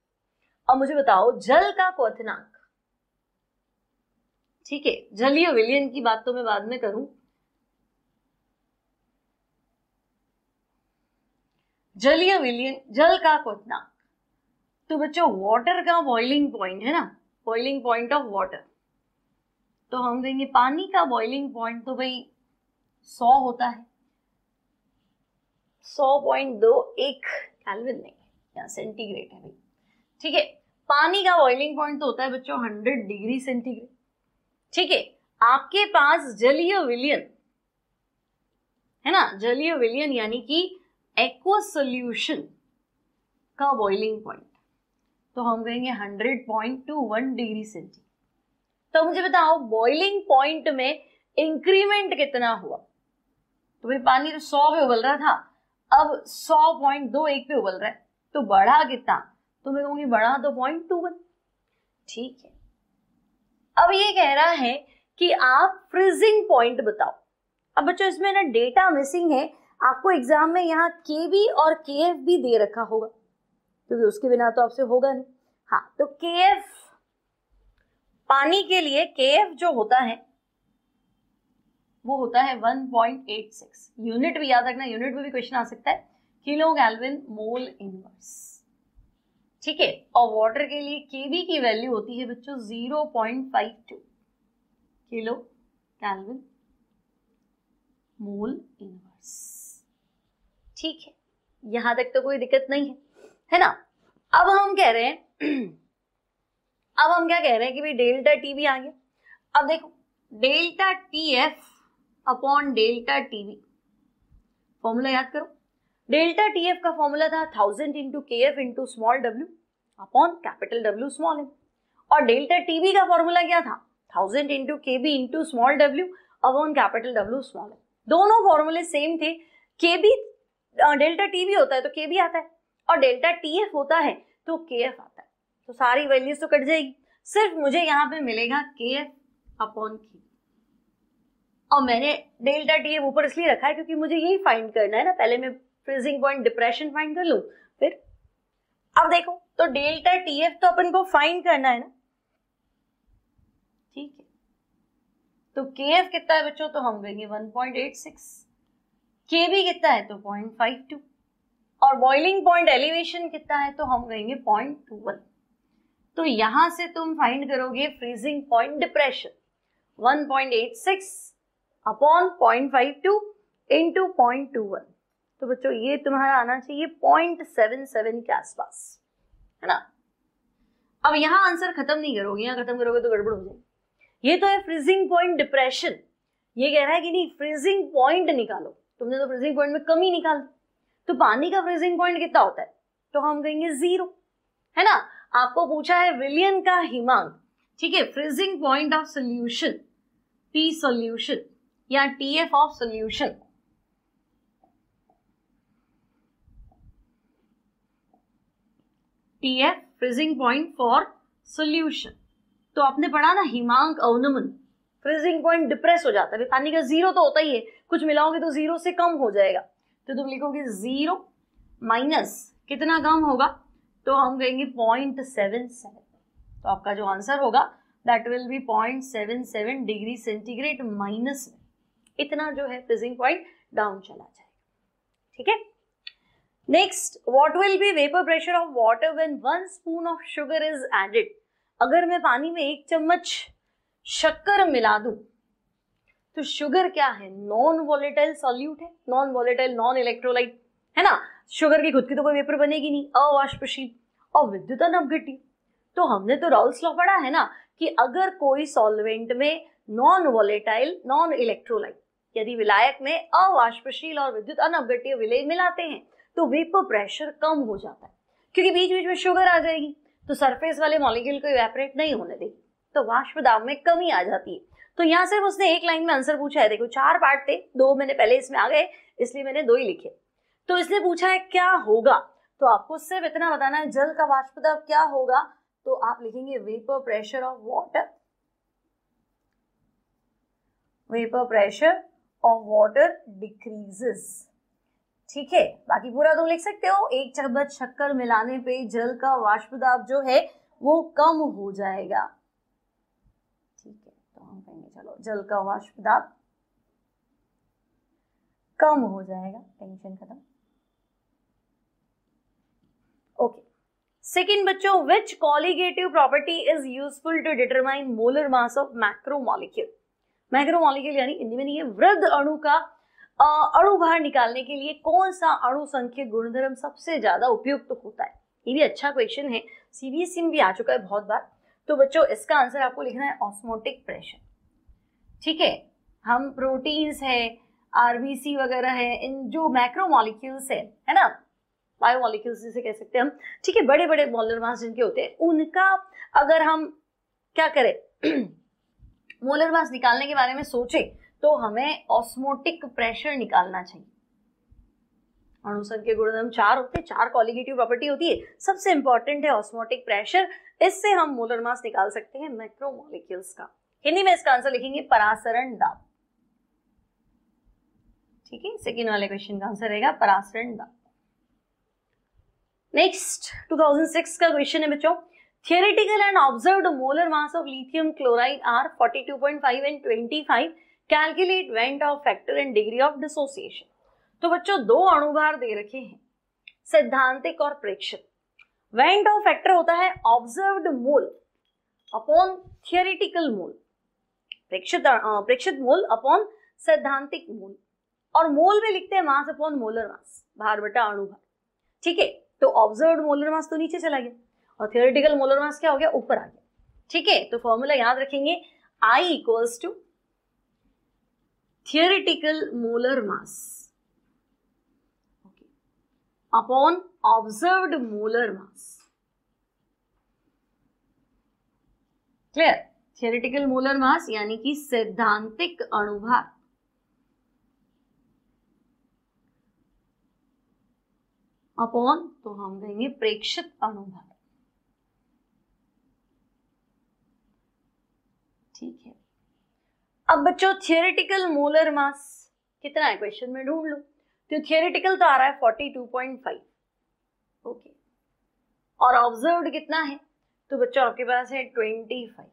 अब मुझे बताओ जल का क्वथनांक, ठीक है, जलीय विलयन की बात तो मैं बाद में करूं, जलीय विलयन जल का क्वथनांक, तो बच्चों वाटर का बॉइलिंग पॉइंट है ना, बॉइलिंग पॉइंट ऑफ वाटर, तो हम देंगे पानी का बॉइलिंग पॉइंट तो भाई 100 होता है, 100.21 केल्विन नहीं, यहाँ सेंटीग्रेड है भाई। ठीक है, पानी का बॉइलिंग पॉइंट तो होता है बच्चों 100 डिग्री सेंटीग्रेड। ठीक है, आपके पास जलीय विलयन है ना, जलीय विलयन यानी कि एक्वस सॉल्यूशन का बॉइलिंग पॉइंट, तो हम कहेंगे 100.21 डिग्री सेंटीग्रेड। तो मुझे बताओ बॉइलिंग पॉइंट में इंक्रीमेंट कितना हुआ, तो भाई पानी तो 100 पे उबल रहा था, अब 100.21 पे उबल रहा है, तो बढ़ा कितना, तो मैं कहूंगी बढ़ा तो 0.21। ठीक है, अब ये कह रहा है कि आप फ्रीजिंग पॉइंट बताओ। अब बच्चों इसमें ना डेटा मिसिंग है, आपको एग्जाम में यहाँ केबी और केएफ भी दे रखा होगा, क्योंकि उसके बिना तो आपसे होगा नहीं। हाँ, तो केएफ पानी के लिए केएफ जो होता है वो होता है 1.86। यूनिट भी याद रखना, यूनिट में भी क्वेश्चन आ सकता है, किलो केल्विन मोल इनवर्स। ठीक है, और वाटर के लिए केबी की वैल्यू होती है बच्चों 0.52 किलो केल्विन मोल इनवर्स। ठीक है, यहां तक तो कोई दिक्कत नहीं है ना। अब हम कह रहे हैं अब हम क्या कह रहे हैं कि भाई डेल्टा टी भी आ गया। अब देखो delta T F upon delta TV, formula याद करो। डेल्टा टी एफ का फॉर्मूला था 1000 into K F into small W upon capital W small M, और डेल्टा टीवी का फॉर्मूला क्या था 1000 into K B into small W upon capital W small M. दोनों फॉर्मूले सेम थे। के बी डेल्टा टीवी होता है तो के बी आता है, और डेल्टा टी एफ होता है तो के एफ आता है, तो सारी वैल्यूज तो कट जाएगी, सिर्फ मुझे यहाँ पे मिलेगा के एफ अपॉन के। और मैंने डेल्टा टी एफ ऊपर इसलिए रखा है क्योंकि मुझे यही फाइंड करना है ना, पहले मैं फ्रीजिंग पॉइंट डिप्रेशन फाइंड कर लूं फिर। अब देखो तो डेल्टा टी एफ तो अपन को फाइंड करना है ना, ठीक है, तो के एफ कितना है बच्चों, तो हम कहेंगे 1.86, के बी कितना है तो 0.52, और बॉइलिंग पॉइंट एलिवेशन कितना है तो हम कहेंगे 0.21। तो यहां से तुम फाइंड करोगे freezing point depression 1.86 upon 0.52 into 0.21। तो बच्चों ये तुम्हारा आना चाहिए 0.77 के आसपास, है ना। अब यहां आंसर खत्म नहीं करोगे, यहां खत्म करोगे तो गड़बड़ हो जाएगी। ये तो है फ्रीजिंग पॉइंट डिप्रेशन, ये कह रहा है कि नहीं फ्रीजिंग पॉइंट निकालो। तुमने तो फ्रीजिंग पॉइंट में कमी निकाल, तो पानी का फ्रीजिंग पॉइंट कितना होता है, तो हम कहेंगे 0, है ना। आपको पूछा है विलियन का हिमांक, ठीक है, freezing point of solution T solution या TF of solution, TF freezing point for solution. तो आपने पढ़ा ना हिमांक अवनमन, फ्रीजिंग पॉइंट डिप्रेस हो जाता है, पानी का 0 तो होता ही है, कुछ मिलाओगे तो 0 से कम हो जाएगा, तो तुम लिखोगे 0 माइनस कितना कम होगा, तो हम कहेंगे 0.77। तो आपका जो आंसर होगा that will be 0.77 degree centigrade minus में, इतना जो है फ्रीजिंग पॉइंट डाउन चला जाएगा। ठीक है, next, what will be vapour pressure of water when 1 spoon of sugar is added. अगर मैं पानी में 1 चम्मच शक्कर मिला दूं, तो शुगर क्या है, नॉन वोलेटाइल सॉल्यूट है, नॉन वोलेटाइल नॉन इलेक्ट्रोलाइट, है ना। शुगर की खुद की तो कोई वेपर बनेगी नहीं, अवाष्पशील और विद्युत अनअपघट्य। तो हमने तो रॉल्स लॉ पढ़ा है ना कि अगर कोई सॉल्वेंट में नॉन वोलेटाइल नॉन इलेक्ट्रोलाइट यदि विलायक में अवाष्पशील और विद्युत अनअपघट्य विलेय मिलाते हैं तो वेपर प्रेशर कम हो जाता है, क्योंकि बीच बीच में शुगर आ जाएगी तो सरफेस वाले मॉलिक्यूल को इवेपोरेट नहीं होने देगी, तो वाष्प दाब में कमी आ जाती है। तो यहाँ सिर्फ उसने एक लाइन में आंसर पूछा है, देखो 4 पार्ट थे, 2 मैंने पहले इसमें आ गए इसलिए मैंने 2 ही लिखे। तो इसने पूछा है क्या होगा, तो आपको सिर्फ इतना बताना है जल का वाष्प दाब क्या होगा, तो आप लिखेंगे vapour pressure of water, vapour pressure of water decreases. ठीक है, बाकी पूरा तुम लिख सकते हो, 1 चम्मच शक्कर मिलाने पे जल का वाष्प दाब जो है वो कम हो जाएगा। ठीक है, तो हम कहेंगे चलो जल का वाष्प दाब कम हो जाएगा, टेंशन खत्म। ओके, सेकंड बच्चों, which colligative property is useful to determine molar mass of macromolecule. Macromolecule यानी हिंदी में नहीं है, वृद्ध अणु का अणु भार निकालने के लिए कौन सा अणु संख्यक गुणधर्म सबसे ज्यादा उपयुक्त होता है। ये भी अच्छा क्वेश्चन है, सीबीएसई में भी आ चुका है बहुत बार। तो बच्चों इसका आंसर आपको लिखना है ऑस्मोटिक प्रेशर। ठीक है, हम प्रोटीन्स है, आरबीसी वगैरह है, इन जो मैक्रोमोलिक्यूल्स है ना, बायोमोलिक्यूल्स जिसे कह सकते हैं हम, ठीक है, बड़े बड़े मोलर मास जिनके होते हैं, उनका अगर हम क्या करें मोलर मास निकालने के बारे में सोचें तो हमें ऑस्मोटिक प्रेशर निकालना चाहिए। अणु संख्यक गुणधर्म 4 होते हैं, 4 कॉलिगेटिव प्रॉपर्टी होती है, सबसे इंपॉर्टेंट है ऑस्मोटिक प्रेशर, इससे हम मोलर मास निकाल सकते हैं मैक्रोमोलिक्यूल्स का। हिंदी में इसका आंसर लिखेंगे परासरण दाब। ठीक है, सेकेंड वाले क्वेश्चन का आंसर रहेगा परासरण दाब। नेक्स्ट 2006 का क्वेश्चन है बच्चों, theoretical and observed molar mass of lithium chloride are 42.5 and 25, calculate van't of factor and degree of dissociation. तो बच्चों 2 अणुभार दे रखे हैं, सैद्धांतिक और प्रेक्षित। वेन डाउ फैक्टर होता है ऑब्जर्व्ड मोल अपॉन थियोरेटिकल मोल, प्रेक्षित मोल अपॉन सैद्धांतिक मोल, और मोल में लिखते हैं मास अपॉन मोलर मास, भार बटा अणु भार। ठीक है, तो ऑब्जर्व्ड मोलर मास तो नीचे चला गया और थियोरेटिकल मोलर मास क्या हो गया, ऊपर आ गया। ठीक है, तो फॉर्मूला याद रखेंगे, I equals to theoretical molar mass upon observed molar mass. Clear, theoretical molar mass यानी कि सैद्धांतिक अणुभार अपॉन, तो हम देंगे प्रेक्षित अणुभार। ठीक है, अब बच्चों थियोरेटिकल मोलर मास कितना है क्वेश्चन में ढूंढ लो। तो थियोरेटिकल तो आ रहा है 42.5, ओके, और ऑब्जर्व्ड कितना है, तो बच्चों आपके पास है 25,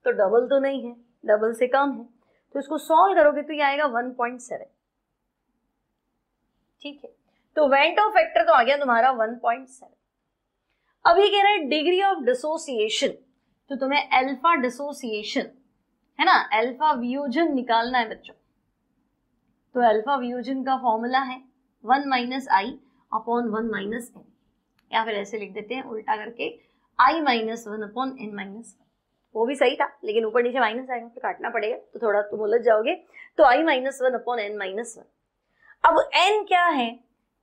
तो डबल तो नहीं है, डबल से कम है, तो इसको सॉल्व करोगे तो ये आएगा 1.7। ठीक है, तो वेन डाउ फैक्टर तो आ गया तुम्हारा 1.7। अभी कह रहा है डिग्री ऑफ डिसोसिएशन, तो तुम्हें अल्फा डिसोसिएशन है ना, अल्फा वियोजन निकालना है बच्चों। तो अल्फा वियोजन का फॉर्मूला है 1 माइनस आई अपॉन 1 माइनस एन, या फिर ऐसे लिख देते हैं उल्टा करके आई माइनस 1 अपॉन एन माइनस 1। वो भी सही था, लेकिन ऊपर नीचे माइनस आएगा तो काटना पड़ेगा, तो थोड़ा तुम उलझ जाओगे। तो आई माइनस 1 अपॉन एन माइनस 1। अब एन क्या है,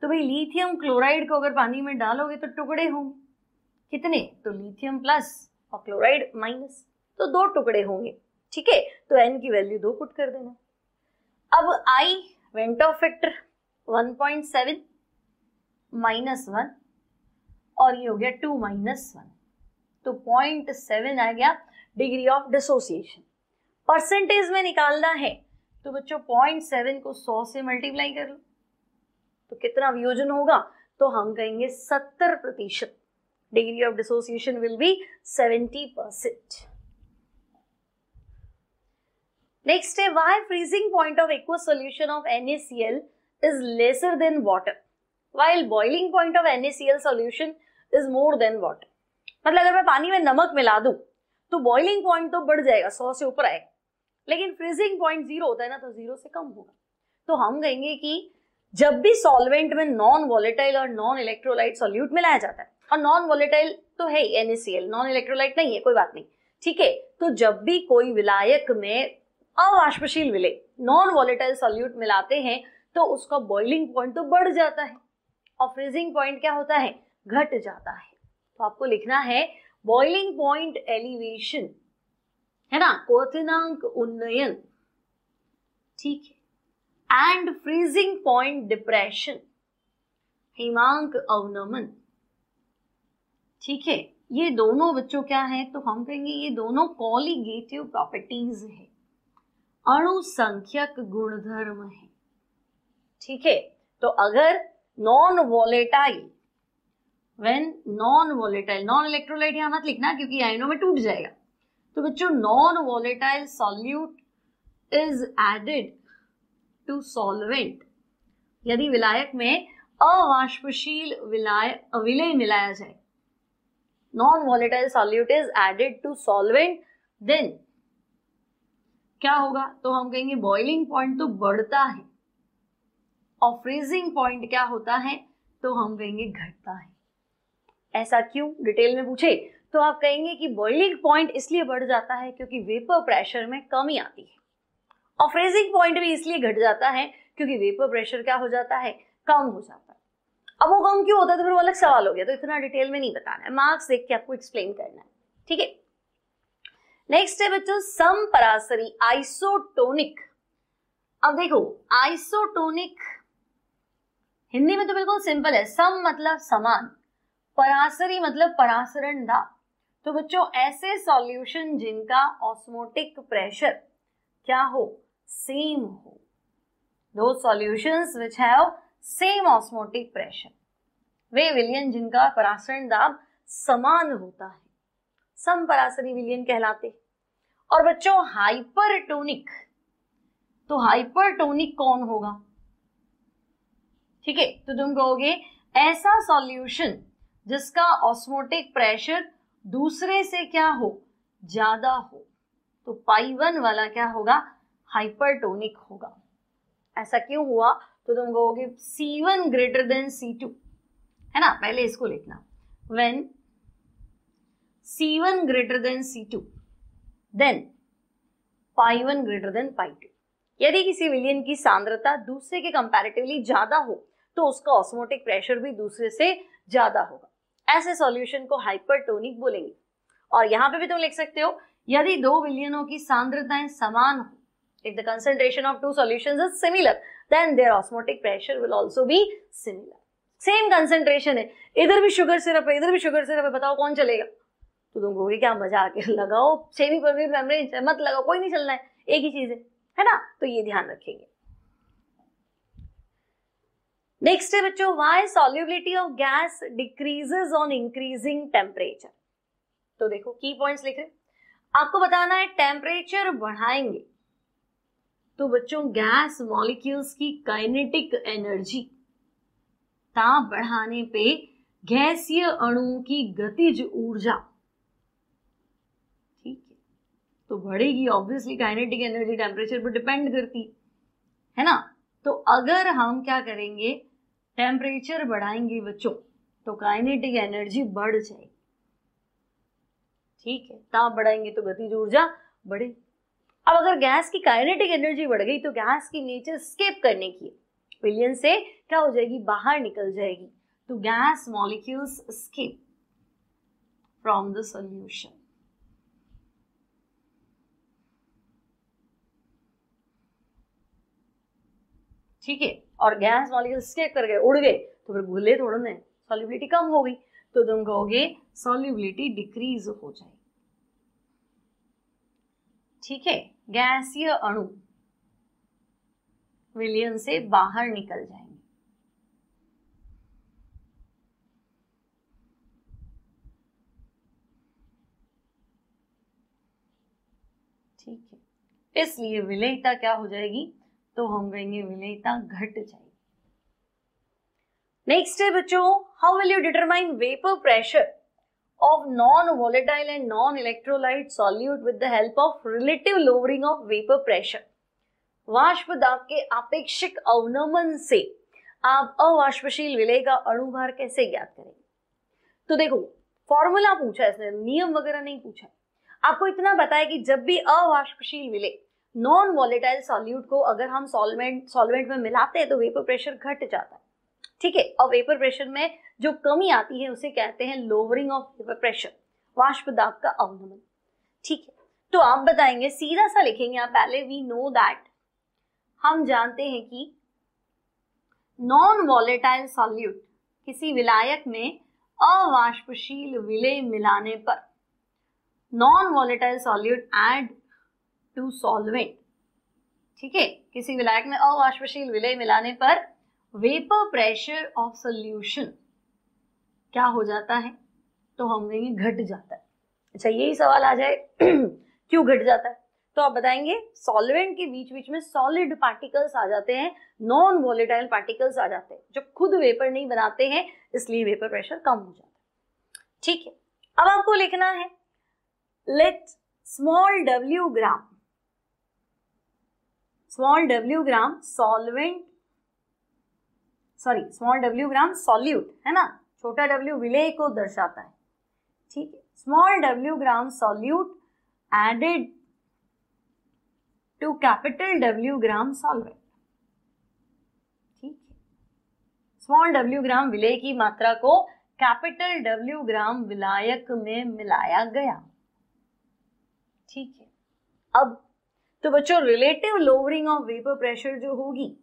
तो भाई लिथियम क्लोराइड को अगर पानी में डालोगे तो टुकड़े होंगे कितने, तो लिथियम प्लस और क्लोराइड माइनस, तो 2 टुकड़े होंगे। ठीक है, तो एन की वैल्यू 2 पुट कर देना। अब I went of factor 1.7 minus 1 और ये हो गया 2 माइनस 1, तो 0.7 आ गया डिग्री ऑफ डिसोसिएशन। परसेंटेज में निकालना है तो बच्चों 0.7 को 100 से मल्टीप्लाई कर लो, तो कितना वियोजन होगा, तो हम कहेंगे 70%। Degree of dissociation will be 70%। Next है why freezing point of aqueous solution of NaCl is lesser than water while boiling point of NaCl solution is more than water। मतलब अगर मैं पानी में नमक मिला दूं तो बॉइलिंग पॉइंट तो बढ़ जाएगा, 100 से ऊपर आएगा, लेकिन फ्रीजिंग पॉइंट 0 होता है ना, तो 0 से कम होगा। तो हम कहेंगे कि जब भी सॉल्वेंट में नॉन वॉलेटाइल और नॉन इलेक्ट्रोलाइट सॉल्यूट मिलाया जाता है, और नॉन वॉलेटाइल तो है NaCl, नॉन इलेक्ट्रोलाइट नहीं है, कोई बात नहीं। ठीक है, तो जब भी कोई विलायक में अवाष्पशील विलेय नॉन वॉलेटाइल सॉल्यूट मिलाते हैं तो उसका बॉइलिंग पॉइंट तो बढ़ जाता है और फ्रीजिंग पॉइंट क्या होता है, घट जाता है। तो आपको लिखना है बॉइलिंग पॉइंट एलिवेशन, है ना, क्वथनांक उन्नयन, ठीक है, एंड फ्रीजिंग पॉइंट डिप्रेशन, हिमांक अवनमन। ठीक है, ये दोनों बच्चों क्या है, तो हम कहेंगे ये दोनों कॉलिगेटिव प्रॉपर्टीज है, अणुसंख्यक गुणधर्म है। ठीक है, तो अगर non volatile, when non volatile, non electrolyte यहां मत लिखना क्योंकि आयनों में टूट जाएगा। तो बच्चों non volatile solute is added to solvent, यदि विलायक में अवाष्पशील विलेय मिलाया जाए, non volatile solute is added to solvent, then क्या होगा, तो हम कहेंगे बॉइलिंग पॉइंट तो बढ़ता है और फ्रीजिंग पॉइंट क्या होता है, तो हम कहेंगे घटता है। ऐसा क्यों, डिटेल में पूछे तो आप कहेंगे कि बॉइलिंग पॉइंट इसलिए बढ़ जाता है क्योंकि वेपर प्रेशर में कमी आती है, और फ्रीजिंग पॉइंट भी इसलिए घट जाता है क्योंकि वेपर प्रेशर क्या हो जाता है, कम हो जाता है। अब वो कम क्यों होता है तो फिर वो अलग सवाल हो गया, तो इतना डिटेल में नहीं बताना है, मार्क्स देख के आपको एक्सप्लेन करना है। ठीक है, नेक्स्ट है बच्चों समपरासरी आइसोटोनिक। अब देखो आइसोटोनिक हिंदी में तो बिल्कुल सिंपल है, सम मतलब समान, परासरी मतलब परासरण दाब। तो बच्चों ऐसे सॉल्यूशन जिनका ऑस्मोटिक प्रेशर क्या हो, सेम हो, दो solutions which have same osmotic pressure, वे विलयन जिनका परासरण दाब समान होता है, समपरासरी विलयन कहलाते। और बच्चों हाइपरटोनिक, तो हाइपरटोनिक कौन होगा, ठीक है, तो तुम कहोगे ऐसा सॉल्यूशन जिसका ऑस्मोटिक प्रेशर दूसरे से क्या हो, ज्यादा हो, तो पाई 1 वाला क्या होगा, हाइपरटोनिक होगा। ऐसा क्यों हुआ, तो तुम कहोगे C1 ग्रेटर देन C2, है ना, पहले इसको लिखना, when C1 greater than C2 then pi 1 greater than पाई 2। यदि किसी विलयन की सांद्रता दूसरे के कंपैरेटिवली ज्यादा हो तो उसका ऑस्मोटिक प्रेशर भी दूसरे से ज्यादा होगा। ऐसे सॉल्यूशन को हाइपरटोनिक बोलेंगे। और यहां पे भी तुम लिख सकते हो, यदि दो विलयनों की सांद्रताएं समान हो, if the concentration of two solutions is similar then their osmotic pressure will also be similar। Same concentration है, इधर भी शुगर सिरप है, इधर भी शुगर सिरप है, बताओ कौन चलेगा, तो तुम कहोगे क्या मजा आके लगाओ सेमी परमीबल मेम्ब्रेन, मत लगाओ, कोई नहीं चलना है, एक ही चीज है ना, तो ये ध्यान रखेंगे। नेक्स्ट है बच्चों, why solubility of gas decreases on increasing temperature. तो देखो की पॉइंट्स लिख रहे, आपको बताना है टेम्परेचर बढ़ाएंगे तो बच्चों गैस मॉलिक्यूल्स की काइनेटिक एनर्जी ताप बढ़ाने पे गैसीय अणुओं की गतिज ऊर्जा, ठीक है, तो बढ़ेगी। ऑब्वियसली काइनेटिक एनर्जी टेम्परेचर पर डिपेंड करती है ना, तो अगर हम क्या करेंगे, टेम्परेचर बढ़ाएंगे बच्चों तो काइनेटिक एनर्जी बढ़ जाएगी, ठीक है, ताप बढ़ाएंगे तो गतिज ऊर्जा बढ़ेगी। अब अगर गैस की काइनेटिक एनर्जी बढ़ गई तो गैस की नेचर स्केप करने की, विलयन से क्या हो जाएगी, बाहर निकल जाएगी, तो gas molecules escape from the solution. ठीक है, और गैस मॉलिक्यूल स्केप कर गए, उड़ गए, तो फिर घुले थोड़े ने, सॉल्युबिलिटी कम हो गई, तो तुम कहोगे सॉल्युबिलिटी डिक्रीज हो जाएगी। ठीक है, गैसीय अणु विलयन से बाहर निकल जाएंगे। ठीक है, इसलिए विलेयता क्या हो जाएगी, तो हम कहेंगे विलेयता घट जाएगी। नेक्स्ट है बच्चों, how will you determine vapour pressure of non-volatile and non-electrolyte solute with the help of relative lowering of vapor pressure। वाष्प दाब के आपेक्षिक अवनमन से आप अवाष्पशील विलेय का अणुभार कैसे ज्ञात करेंगे। तो देखो फॉर्मूला पूछा है इसने, नियम वगैरह नहीं पूछा। आपको इतना बताया कि जब भी अवाष्पशील विलेय नॉन वॉलेटाइल सॉल्यूट को अगर हम सॉल्वेंट में मिलाते हैं तो वेपर प्रेशर घट जाता है। ठीक है, और वेपर प्रेशर में जो कमी आती है उसे कहते हैं लोअरिंग ऑफ वेपर प्रेशर, वाष्प दाब का अवनमन। ठीक है, तो आप बताएंगे, सीधा सा लिखेंगे आप पहले, वी नो दैट, हम जानते हैं कि नॉन वॉलेटाइल सॉल्यूट किसी विलायक में अवाष्पशील विलेय मिलाने पर, non volatile solute add to solvent, ठीक है, किसी विलायक में अवाष्पशील विलेय मिलाने पर वेपर प्रेशर ऑफ सॉल्यूशन क्या हो जाता है, तो हम कहेंगे घट जाता है। अच्छा, यही सवाल आ जाए क्यों घट जाता है, तो आप बताएंगे सॉल्वेंट के बीच बीच में सॉलिड पार्टिकल्स आ जाते हैं, नॉन वॉलेटाइल पार्टिकल्स आ जाते हैं जो खुद वेपर नहीं बनाते हैं, इसलिए वेपर प्रेशर कम हो जाता है। ठीक है, अब आपको लिखना है let small w gram solvent, sorry small w gram solute, है ना, छोटा w विलेय को दर्शाता है। ठीक है, small w gram solute added to capital W gram solvent. ठीक है, स्मॉल w ग्राम विलेय की मात्रा को कैपिटल W ग्राम विलायक में मिलाया गया। ठीक है, अब तो बच्चों relative lowering of vapour pressure जो होगी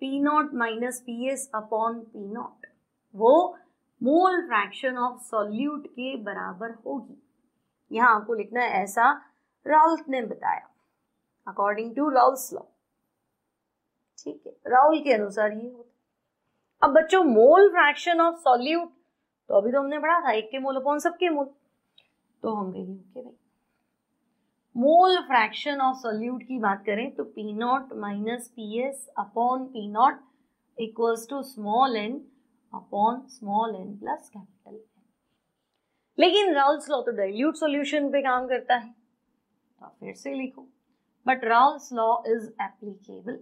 P0 minus PS upon P0, वो मोल फ्रैक्शन ऑफ सॉल्यूट के बराबर होगी। यहां आपको लिखना है ऐसा राउल्ट ने बताया, अकॉर्डिंग टू राउल्स लॉ। ठीक है, राउल के अनुसार ये होता है। अब बच्चों मोल फ्रैक्शन ऑफ सॉल्यूट, तो अभी तो हमने पढ़ा था 1 के मोल अपॉन सबके मोल, तो हम कहेंगे ओके भाई, मोल फ्रैक्शन ऑफ सॉल्यूट की बात करें तो P0 minus PS upon P0 equals to small n upon small n plus capital N। लेकिन राउल्स लॉ तो डाइल्यूट सॉल्यूशन पे काम करता है, तो फिर से लिखो, but Raoult's law is applicable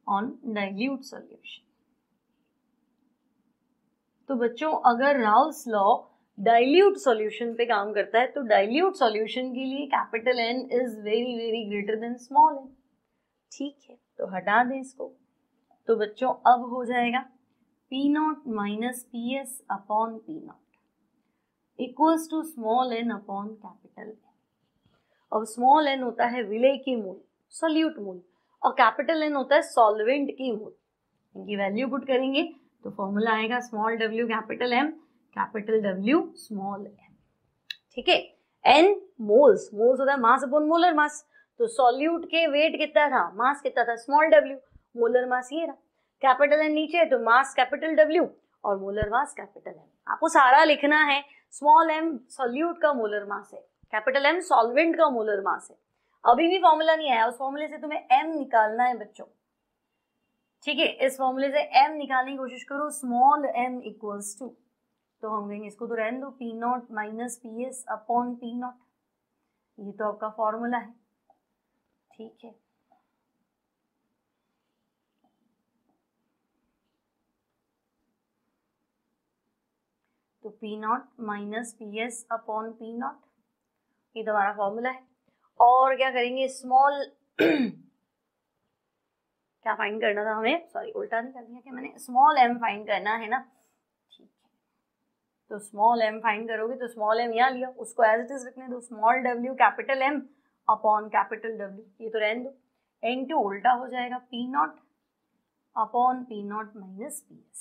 on dilute solution. तो बच्चों अगर राउल्स लॉ डाइल्यूट सॉल्यूशन पे काम करता है तो डाइल्यूट सॉल्यूशन के लिए capital N is very very greater than small n। ठीक है, तो हटा दें इसको। तो बच्चों अब हो जाएगा P0 minus PS upon P0 equals to small n upon capital N। अब स्मॉल n होता है विलेय की मोल, सॉल्यूट मोल, और कैपिटल N होता है सॉल्वेंट की मोल। इनकी वैल्यू पुट करेंगे तो फॉर्मूला आएगा small w capital M, capital W small m। ठीक है, n मोल्स, मोल्स होता है मास अपॉन मोलर मास, तो सॉल्यूट के वेट कितना था, मास कितना था, स्मॉल w, मोलर मास ये रहा, कैपिटल N नीचे है तो मास कैपिटल W और मोलर मास कैपिटल M। आपको सारा लिखना है, स्मॉल m सॉल्यूट का मोलर मास है, कैपिटल M सॉल्वेंट का मोलर मास है। अभी भी फॉर्मूला नहीं आया, उस फॉर्मूले से तुम्हें m निकालना है बच्चों। ठीक है, इस फॉर्मूले से m निकालने की कोशिश करो, स्मॉल m इक्वल्स टू, तो हम कहेंगे इसको तो रहने दो, P0 minus PS upon P0, ये तो आपका फॉर्मूला है। ठीक है, तो P0 minus PS upon P0, ये तो हमारा फॉर्मूला है। और क्या करेंगे, स्मॉल क्या फाइंड करना था हमें, सॉरी उल्टा नहीं कर दिया क्या मैंने, स्मॉल m फाइंड करना है ना। ठीक है, तो स्मॉल m फाइंड करोगे तो स्मॉल m यहाँ लिया, उसको एज इट इज रखने दो, small w capital M upon capital W, ये तो रहने दो, n2 उल्टा हो जाएगा P0 upon P0 minus PS।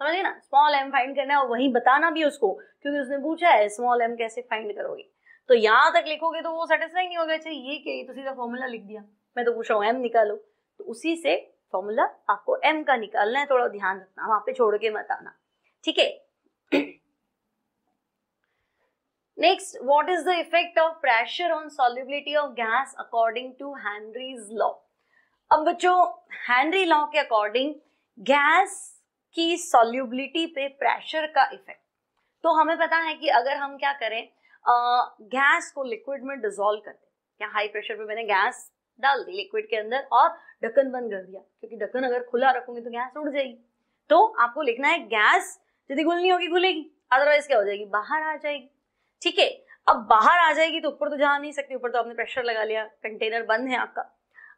समझिए ना, स्मॉल m फाइंड करना है और वही बताना भी उसको, क्योंकि उसने पूछा है स्मॉल m कैसे फाइंड करोगे। तो यहाँ तक लिखोगे तो वो सेटिस्फाई नहीं होगा, अच्छा ये क्या, ये तो सीधा फॉर्मूला लिख दिया, मैं तो पूछ रहा हूँ m निकालो, तो उसी से फॉर्मूला आपको m का निकालना है, थोड़ा ध्यान रखना, वहां पे छोड़ के मत आना। ठीक है, next, what is the effect of pressure on solubility of gas according to Henry's law. अब बच्चों हेनरी लॉ के अकॉर्डिंग गैस की सॉल्युबिलिटी पे प्रेशर का इफेक्ट, तो हमें पता है कि अगर हम क्या करें, गैस को लिक्विड में डिसॉल्व कर दें, क्या हाई प्रेशर पे मैंने गैस डाल दी लिक्विड के अंदर और ढक्कन बंद कर दिया, क्योंकि ढक्कन अगर खुला रखोगे तो गैस उड़ जाएगी, तो आपको लिखना है गैस यदि घुलनी होगी घुलेगी, अदरवाइज क्या हो जाएगी, बाहर आ जाएगी। ठीक है, अब बाहर आ जाएगी तो ऊपर तो जा नहीं सकती, ऊपर तो आपने प्रेशर लगा लिया, कंटेनर बंद है आपका।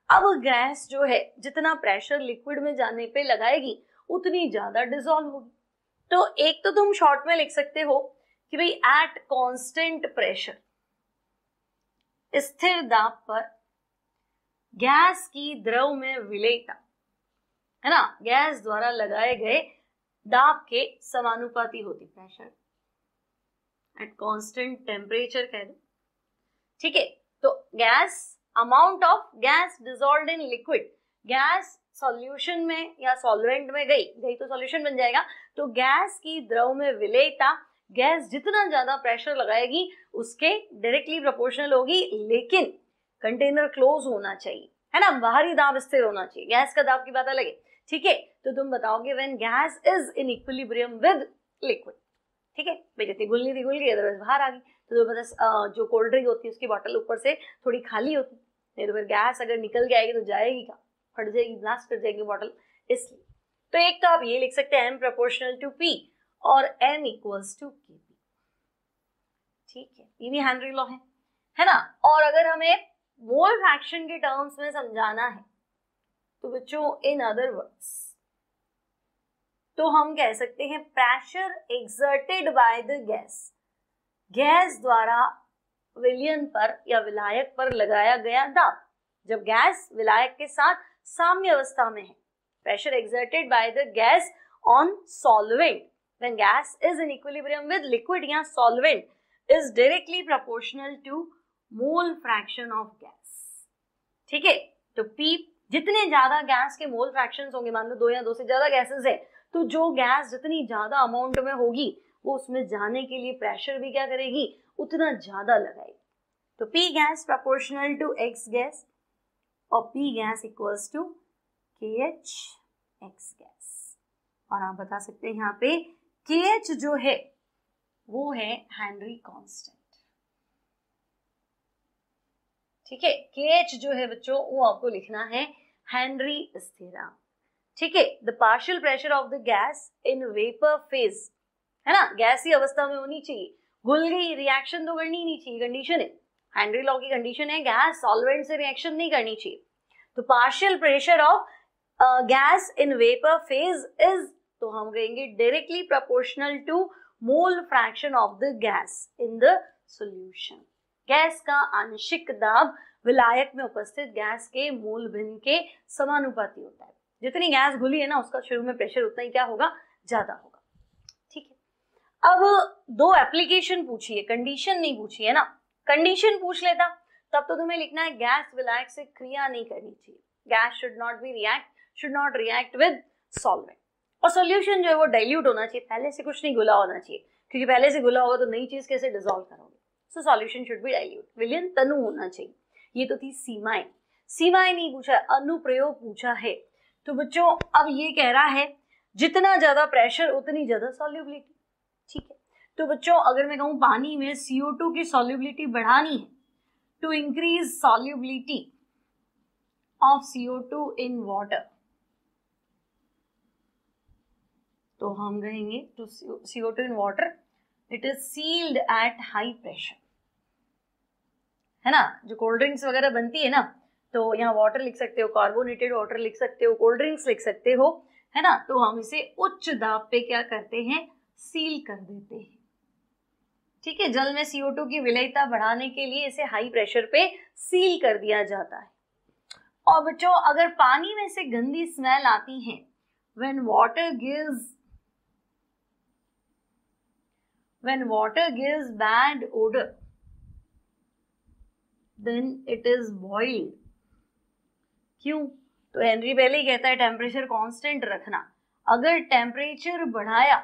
अब गैस जो है जितना प्रेशर लिक्विड में जाने पे लगाएगी उतनी ज्यादा डिसॉल्व होगी। तो एक तो तुम शॉर्ट में लिख सकते हो कि भाई एट कांस्टेंट प्रेशर, स्थिर दाब पर गैस की द्रव में विलेयता, है ना, गैस द्वारा लगाए गए दाब के समानुपाती होती, प्रेशर एट कांस्टेंट टेम्परेचर कह दो। ठीक है, तो gas, amount of gas dissolved in liquid, gas solution में या सॉल्वेंट में गई तो सॉल्यूशन बन जाएगा, तो गैस की द्रव में विलेयता गैस जितना ज्यादा प्रेशर लगाएगी उसके डायरेक्टली प्रोपोर्शनल होगी, लेकिन कंटेनर क्लोज होना चाहिए, है ना, बाहरी दाब स्थिर होना चाहिए, गैस का दाब की बात अलग है। ठीक है, तो तुम बताओगे when gas is in equilibrium with liquid. ठीक है, भाई जितनी घुलनी थी घुल गई, अदरवाइज बाहर आ गई, तो पता जो कोल्ड ड्रिंक होती है उसकी बॉटल ऊपर से थोड़ी खाली होती, नहीं तो फिर गैस अगर निकल के आएगी तो जाएगी कहाँ, फट जाएगी, ब्लास्ट कर जाएगी बॉटल, इसलिए। तो एक तो आप ये लिख सकते हैं m प्रोपोर्शनल टू p और m इक्वल्स टू kp। ठीक है, ये भी हेनरी लॉ है ना। और अगर हमें मोल फ्रैक्शन के टर्म्स में समझाना है तो बच्चों इन अदर वर्ड्स तो हम कह सकते हैं pressure exerted by the gas, gas द्वारा विलयन पर या विलायक पर लगाया गया दाब, जब गैस विलायक के साथ साम्य अवस्था में है, pressure exerted by the gas on solvent when gas is in equilibrium with liquid या solvent is directly proportional to mole fraction of gas. ठीक है, तो P जितने ज्यादा गैस के मोल फ्रैक्शंस होंगे, मान लो 2 या 2 से ज्यादा गैसेस है, तो जो गैस जितनी ज्यादा अमाउंट में होगी वो उसमें जाने के लिए प्रेशर भी क्या करेगी, उतना ज्यादा लगाएगी। तो P gas proportional to X gas और P gas equals to KH X gas. और आप बता सकते हैं यहाँ पे KH जो है वो है हेनरी कांस्टेंट। ठीक है, KH जो है बच्चों वो आपको लिखना है हेनरी स्थिरांक। ठीक है, the partial pressure of the gas in vapour phase, है ना, गैसीय अवस्था में होनी चाहिए, घुल गई रिएक्शन तो करनी नहीं चाहिए, कंडीशन है, हेनरी लॉ की कंडीशन है, गैस सॉल्वेंट से रिएक्शन नहीं करनी चाहिए। तो partial pressure of gas in vapour phase is, तो हम कहेंगे directly proportional to mole fraction of the gas in the solution. Gas का आंशिक दाब विलायक में उपस्थित गैस के मोल भिन्न के समानुपाती होता है। जितनी गैस घुली है ना उसका शुरू में प्रेशर उतना ही क्या होगा, ज्यादा होगा। ठीक है, अब दो एप्लीकेशन पूछी है, कंडीशन नहीं पूछी है ना। कंडीशन पूछ लेता तब तो तुम्हें लिखना है गैस विलायक से क्रिया नहीं करनी चाहिए, gas should not react with solvent, और सॉल्यूशन जो है वो डाइल्यूट होना चाहिए, पहले से कुछ नहीं घुला होना चाहिए, क्योंकि पहले से घुला होगा तो नई चीज कैसे डिसॉल्व करोगे। So solution should be dilute, विलयन तनु होना चाहिए। ये तो थी सीमाएं, सीमाएं नहीं पूछा, अनुप्रयोग पूछा है। तो बच्चों अब ये कह रहा है जितना ज्यादा प्रेशर उतनी ज्यादा सॉल्युबिलिटी। ठीक है, तो बच्चों अगर मैं कहूं पानी में CO2 की सॉल्युबिलिटी बढ़ानी है, to increase solubility of CO2 in water, तो हम कहेंगे to CO2 in water it is sealed at high pressure, है ना। जो कोल्ड ड्रिंक्स वगैरह बनती है ना, तो यहाँ वाटर लिख सकते हो, कार्बोनेटेड वाटर लिख सकते हो, कोल्ड ड्रिंक्स लिख सकते हो, है ना। तो हम इसे उच्च दाब पे क्या करते हैं, सील कर देते हैं। ठीक है, जल में CO2 की विलयता बढ़ाने के लिए इसे हाई प्रेशर पे सील कर दिया जाता है। और बच्चों अगर पानी में से गंदी स्मेल आती है, when water gives bad odor, then it is boiled। क्यों, तो हेनरी पहले ही कहता है टेम्परेचर कांस्टेंट रखना। अगर टेम्परेचर बढ़ाया,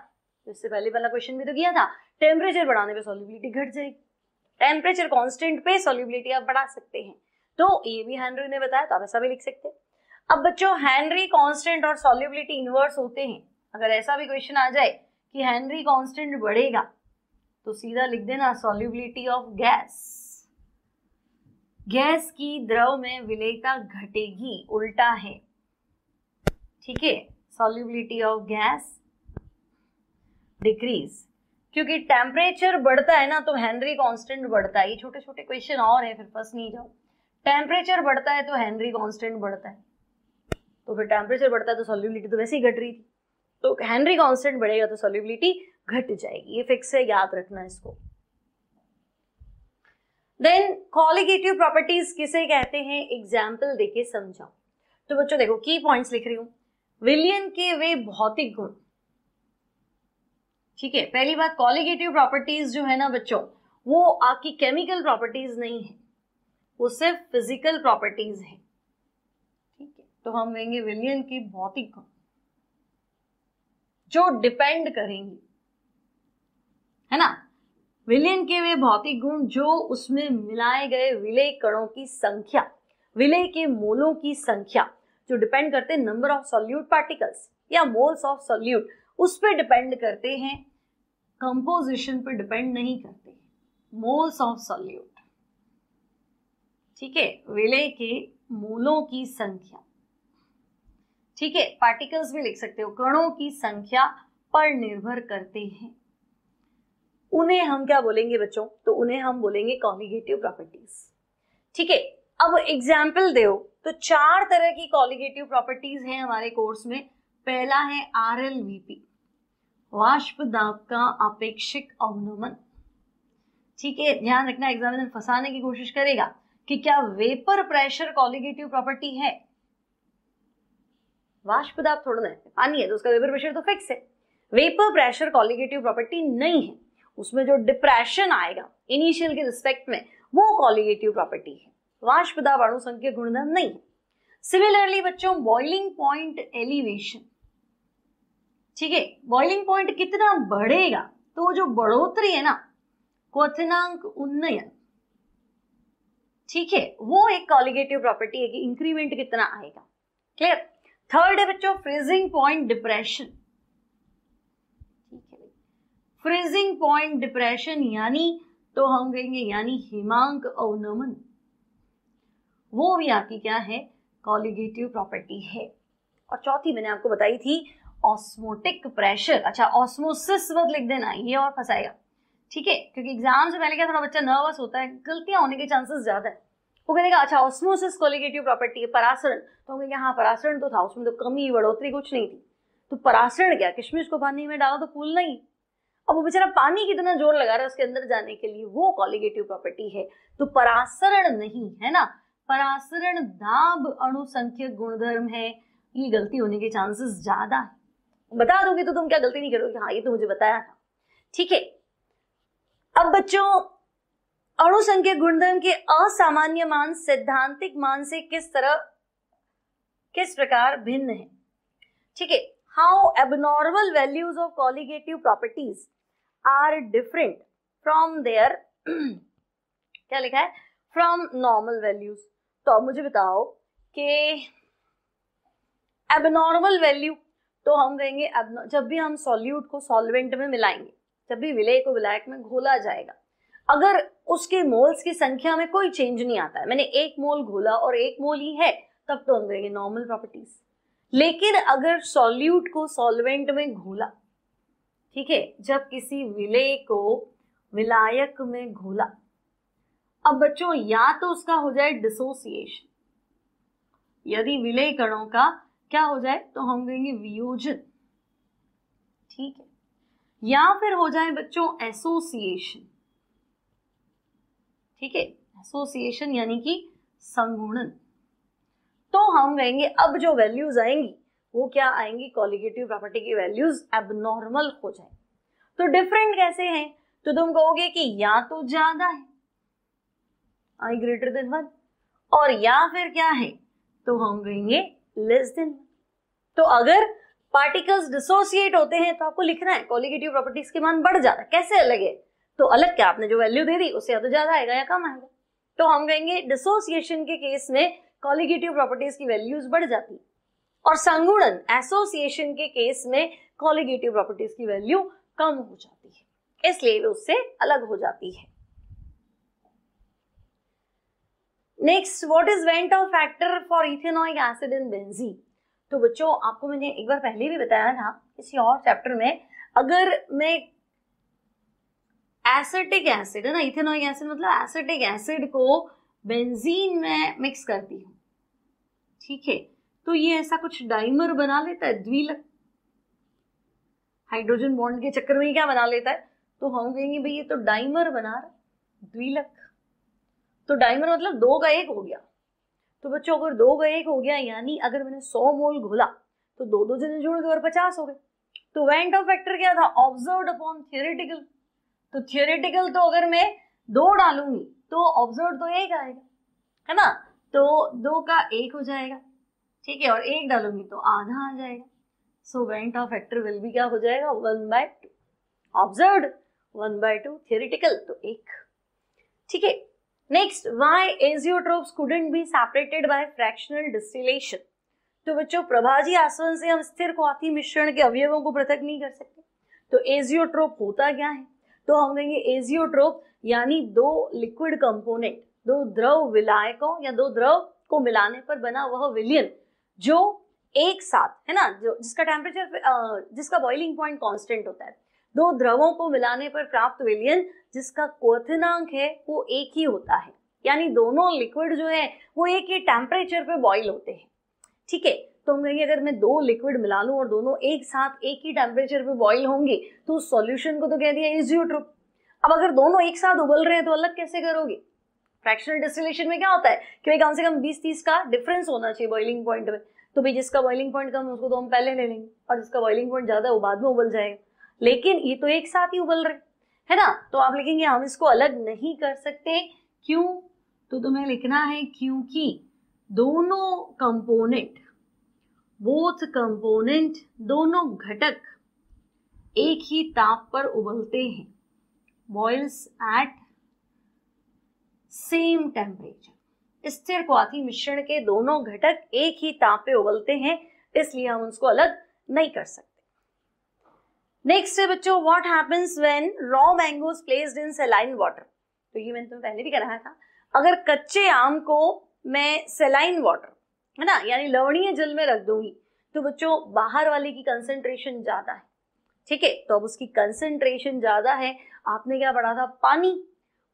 तो इससे पहले वाला क्वेश्चन भी तो किया था, टेम्परेचर बढ़ाने पे सॉल्युबिलिटी घट जाएगी, टेम्परेचर कांस्टेंट पे सॉल्युबिलिटी आप बढ़ा सकते हैं। तो ये भी हेनरी ने बताया, तो आप ऐसा भी लिख सकते हैं। अब बच्चों हेनरी कांस्टेंट और सॉल्युबिलिटी इनवर्स होते हैं। अगर ऐसा भी क्वेश्चन आ जाए कि हेनरी कांस्टेंट बढ़ेगा, तो सीधा लिख देना सॉल्युबिलिटी ऑफ गैस, गैस की द्रव में विलयता घटेगी, उल्टा है। ठीक है, सॉल्युबिलिटी ऑफ गैस डिक्रीज, क्योंकि टेम्परेचर बढ़ता है ना तो हेनरी कांस्टेंट बढ़ता है। ये छोटे छोटे क्वेश्चन और है, फिर फंस नहीं जाओ। टेम्परेचर बढ़ता है तो हेनरी कांस्टेंट बढ़ता है, तो फिर टेम्परेचर बढ़ता है तो सॉल्युबिलिटी तो वैसे ही घट रही थी, तो हेनरी कांस्टेंट बढ़ेगा तो सॉल्युबिलिटी घट जाएगी। ये फिक्स है, याद रखना इसको। देन कॉलिगेटिव प्रॉपर्टीज किसे कहते हैं, एग्जाम्पल देके समझाओ। तो बच्चों देखो की पॉइंट्स लिख रही हूं, विलियन के वे भौतिक गुण। ठीक है, पहली बात कॉलिगेटिव प्रॉपर्टीज जो है ना बच्चों, वो आपकी केमिकल प्रॉपर्टीज नहीं है, वो सिर्फ फिजिकल प्रॉपर्टीज है। ठीक है, तो हम कहेंगे विलियन की भौतिक गुण जो डिपेंड करेंगे, है ना। विलयन के वे भौतिक गुण जो उसमें मिलाए गए विलय कणों की संख्या, विलय के मोलों की संख्या, जो डिपेंड करते हैं नंबर ऑफ सॉल्यूट पार्टिकल्स या मोल्स ऑफ सॉल्यूट, उस पर डिपेंड करते हैं, कंपोजिशन पर डिपेंड नहीं करते, मोल्स ऑफ सॉल्यूट। ठीक है, विलय के मोलों की संख्या। ठीक है, पार्टिकल्स भी लिख सकते हो, कणों की संख्या पर निर्भर करते हैं। उन्हें हम क्या बोलेंगे बच्चों, तो उन्हें हम बोलेंगे कॉलिगेटिव प्रॉपर्टीज। ठीक है, अब एग्जाम्पल दो, तो 4 तरह की कॉलिगेटिव प्रॉपर्टीज हैं हमारे कोर्स में। पहला है RLVP, वाष्प दाब का आपेक्षिक अवनमन। ठीक है, ध्यान रखना, एग्जामिनर फंसाने की कोशिश करेगा कि क्या वेपर प्रेशर कॉलिगेटिव प्रॉपर्टी है। वाष्प दाब थोड़ा है, पानी है तो उसका वेपर प्रेशर तो फिक्स है। वेपर प्रेशर कॉलिगेटिव प्रॉपर्टी नहीं है, उसमें जो डिप्रेशन आएगा इनिशियल के रिस्पेक्ट में वो कॉलिगेटिव प्रॉपर्टी है, वाष्प दाब अणु संख्या गुणधर्म नहीं है। सिमिलरली बच्चों बॉइलिंग पॉइंट एलिवेशन, ठीक है, बॉइलिंग पॉइंट कितना बढ़ेगा तो जो बढ़ोतरी है ना, क्वथनांक उन्नयन, ठीक है, वो एक कॉलिगेटिव प्रॉपर्टी है कि इंक्रीमेंट कितना आएगा। क्लियर। थर्ड है बच्चों फ्रीजिंग पॉइंट डिप्रेशन। ठीक है, फ्रीजिंग पॉइंट डिप्रेशन यानी तो हम कहेंगे यानी हिमांक अवनमन, वो भी आपकी क्या है, कॉलिगेटिव प्रॉपर्टी है। और चौथी मैंने आपको बताई थी ऑस्मोटिक प्रेशर। अच्छा, ऑस्मोसिस मत लिख देना, ये और फंसाएगा, ठीक है, क्योंकि एग्जाम से पहले क्या थोड़ा बच्चा नर्वस होता है, गलतियां होने के चांसेस ज्यादा है। वो कहेगा अच्छा ऑस्मोसिस कॉलिगेटिव प्रॉपर्टी है, परासरण, तो हम कहेंगे हाँ परासरण तो था, उसमें तो कमी बढ़ोतरी कुछ नहीं थी। तो परासरण क्या, किशमिश को पानी में डालो तो फूल नहीं, अब वो बेचारा पानी कितना जोर लगा रहा है उसके अंदर जाने के लिए, वो कॉलिगेटिव प्रॉपर्टी है। तो परासरण नहीं है ना, परासरण दाब अणुसंख्यक गुणधर्म है, ये गलती होने के चांसेस ज्यादा है। बता दोगे तो तुम क्या गलती नहीं करोगे, हाँ ये तो मुझे बताया था, ठीक है। अब बच्चों अणुसंख्यक गुणधर्म के असामान्य मान सैद्धांतिक मान से किस प्रकार भिन्न है, ठीक है। How abnormal values of colligative properties are different from their क्या लिखा है, फ्रॉम नॉर्मल वैल्यूज। तो अब मुझे बताओ कि एबनॉर्मल वैल्यू, तो हम कहेंगे जब भी हम सॉल्यूट को सॉल्वेंट में मिलाएंगे, जब भी विलेय को विलायक में घोला जाएगा, अगर उसके मोल्स की संख्या में कोई चेंज नहीं आता है, मैंने 1 मोल घोला और 1 मोल ही है, तब तो हम कहेंगे नॉर्मल प्रॉपर्टीज। लेकिन अगर सॉल्यूट को सॉल्वेंट में घोला, ठीक है, जब किसी विलेय को विलायक में घोला, अब बच्चों या तो उसका हो जाए डिसोसिएशन, यदि विलेय कणों का क्या हो जाए तो हम कहेंगे वियोजन, ठीक है, या फिर हो जाए बच्चों एसोसिएशन, ठीक है, एसोसिएशन यानी कि संगुणन। तो हम कहेंगे अब जो वैल्यूज आएंगी वो क्या आएंगी, कॉलिगेटिव प्रॉपर्टी की वैल्यूज एबनॉर्मल हो जाए। तो डिफरेंट कैसे हैं, तो तुम कहोगे कि या तो ज्यादा है i ग्रेटर देन 1, और या फिर क्या है, तो हम कहेंगे लेस देन। तो अगर पार्टिकल्स डिसोसिएट होते हैं तो आपको लिखना है कॉलिगेटिव प्रॉपर्टीज के मान बढ़ जाता है, कैसे अलग है, तो अलग क्या, आपने जो वैल्यू दे दी उससे या तो ज्यादा आएगा या कम आएगा। तो हम कहेंगे डिसोसिएशन के केस में कॉलिगेटिव प्रॉपर्टीज की वैल्यूज बढ़ जाती है, और संगुणन एसोसिएशन के केस में कॉलिगेटिव प्रॉपर्टीज की वैल्यू कम हो जाती है, इसलिए वे उससे अलग हो जाती है। Next, what is went of factor for ethanoic acid in benzene. तो बच्चों आपको मैंने एक बार पहले भी बताया था किसी और चैप्टर में, अगर मैं एसिटिक एसिड है ना, इथेनॉइक एसिड मतलब एसिटिक एसिड को बेंजीन में मिक्स करती हूँ, ठीक है, तो ये ऐसा कुछ डाइमर बना लेता है, द्विलक, हाइड्रोजन बॉन्ड के चक्कर में क्या बना लेता है, तो हम कहेंगे भाई ये तो डाइमर बना रहा है, द्विलक। तो डाइमर मतलब 2 का 1 हो गया। तो बच्चों अगर 2 का 1 हो गया, यानी अगर मैंने 100 मोल घोला तो 2 जने जुड़ गए और 50 हो गए। तो वेंट ऑफ फैक्टर क्या था, ऑब्जर्व्ड अपॉन थियोरेटिकल। तो थियोरेटिकल तो अगर मैं 2 डालूंगी तो ऑब्जर्व तो 1 आएगा, है ना, तो 2 का 1 हो जाएगा, ठीक है, और 1 डालूंगी तो आधा आ जाएगा। So went of factor will भी क्या हो जाएगा, 1/2, ऑब्जर्व्ड 1/2, थियोरेटिकल तो 1, ठीक है। Next, why azeotropes couldn't be separated by fractional distillation. तो बच्चों प्रभाजी आसवन से हम स्थिर क्वाथी मिश्रण के अवयवों को पृथक नहीं कर सकते। तो एजियोट्रोप होता क्या है, तो हम कहेंगे एजियोट्रोप यानी 2 लिक्विड कंपोनेंट, 2 द्रव विलायकों या 2 द्रव को मिलाने पर बना वह विलयन जो एक साथ, है ना, जो जिसका टेम्परेचर जिसका बॉइलिंग पॉइंट कांस्टेंट होता है, 2 द्रवों को मिलाने पर प्राप्त विलयन जिसका क्वथनांक है वो एक ही होता है, यानी दोनों लिक्विड जो है वो एक ही टेम्परेचर पे बॉइल होते हैं, ठीक है। तो हम कहेंगे अगर मैं 2 लिक्विड मिला लूं और दोनों एक साथ एक ही टेम्परेचर पे बॉइल होंगे तो उस सॉल्यूशन को तो कह दिया एजियोट्रोप। अब अगर दोनों एक साथ उबल रहे हैं तो अलग कैसे करोगे, फ्रैक्शनल डिस्टिलेशन में क्या होता है कि भाई कम से कम 20-30 का डिफरेंस होना चाहिए बॉइलिंग पॉइंट में, तो भाई जिसका बॉइलिंग पॉइंट कम है उसको तो हम पहले ले लेंगे और जिसका बॉइलिंग पॉइंट ज्यादा है वो बाद में उबल जाएगा, लेकिन ये तो एक साथ ही उबल रहे, है ना। तो आप लिखेंगे हम इसको अलग नहीं कर सकते, क्यों, तो तुम्हें लिखना है क्योंकि दोनों कंपोनेंट, बोथ कंपोनेंट, दोनों घटक एक ही ताप पर उबलते हैं, बॉइल्स एट सेम टेम्परेचर। स्थिर क्वाथी मिश्रण के दोनों घटक एक ही ताप पे उबलते हैं, इसलिए हम उसको अलग नहीं कर सकते। नेक्स्ट है बच्चों, what happens when raw mangoes placed in saline water. तो ये मैंने तुम्हें पहले भी कराया था। अगर कच्चे आम को मैं सलाइन वाटर, है ना, यानी लवणीय जल में रख दूंगी, तो बच्चों बाहर वाले की कंसेंट्रेशन ज्यादा है, ठीक है, तो अब उसकी कंसेंट्रेशन ज्यादा है। आपने क्या पढ़ा था, पानी,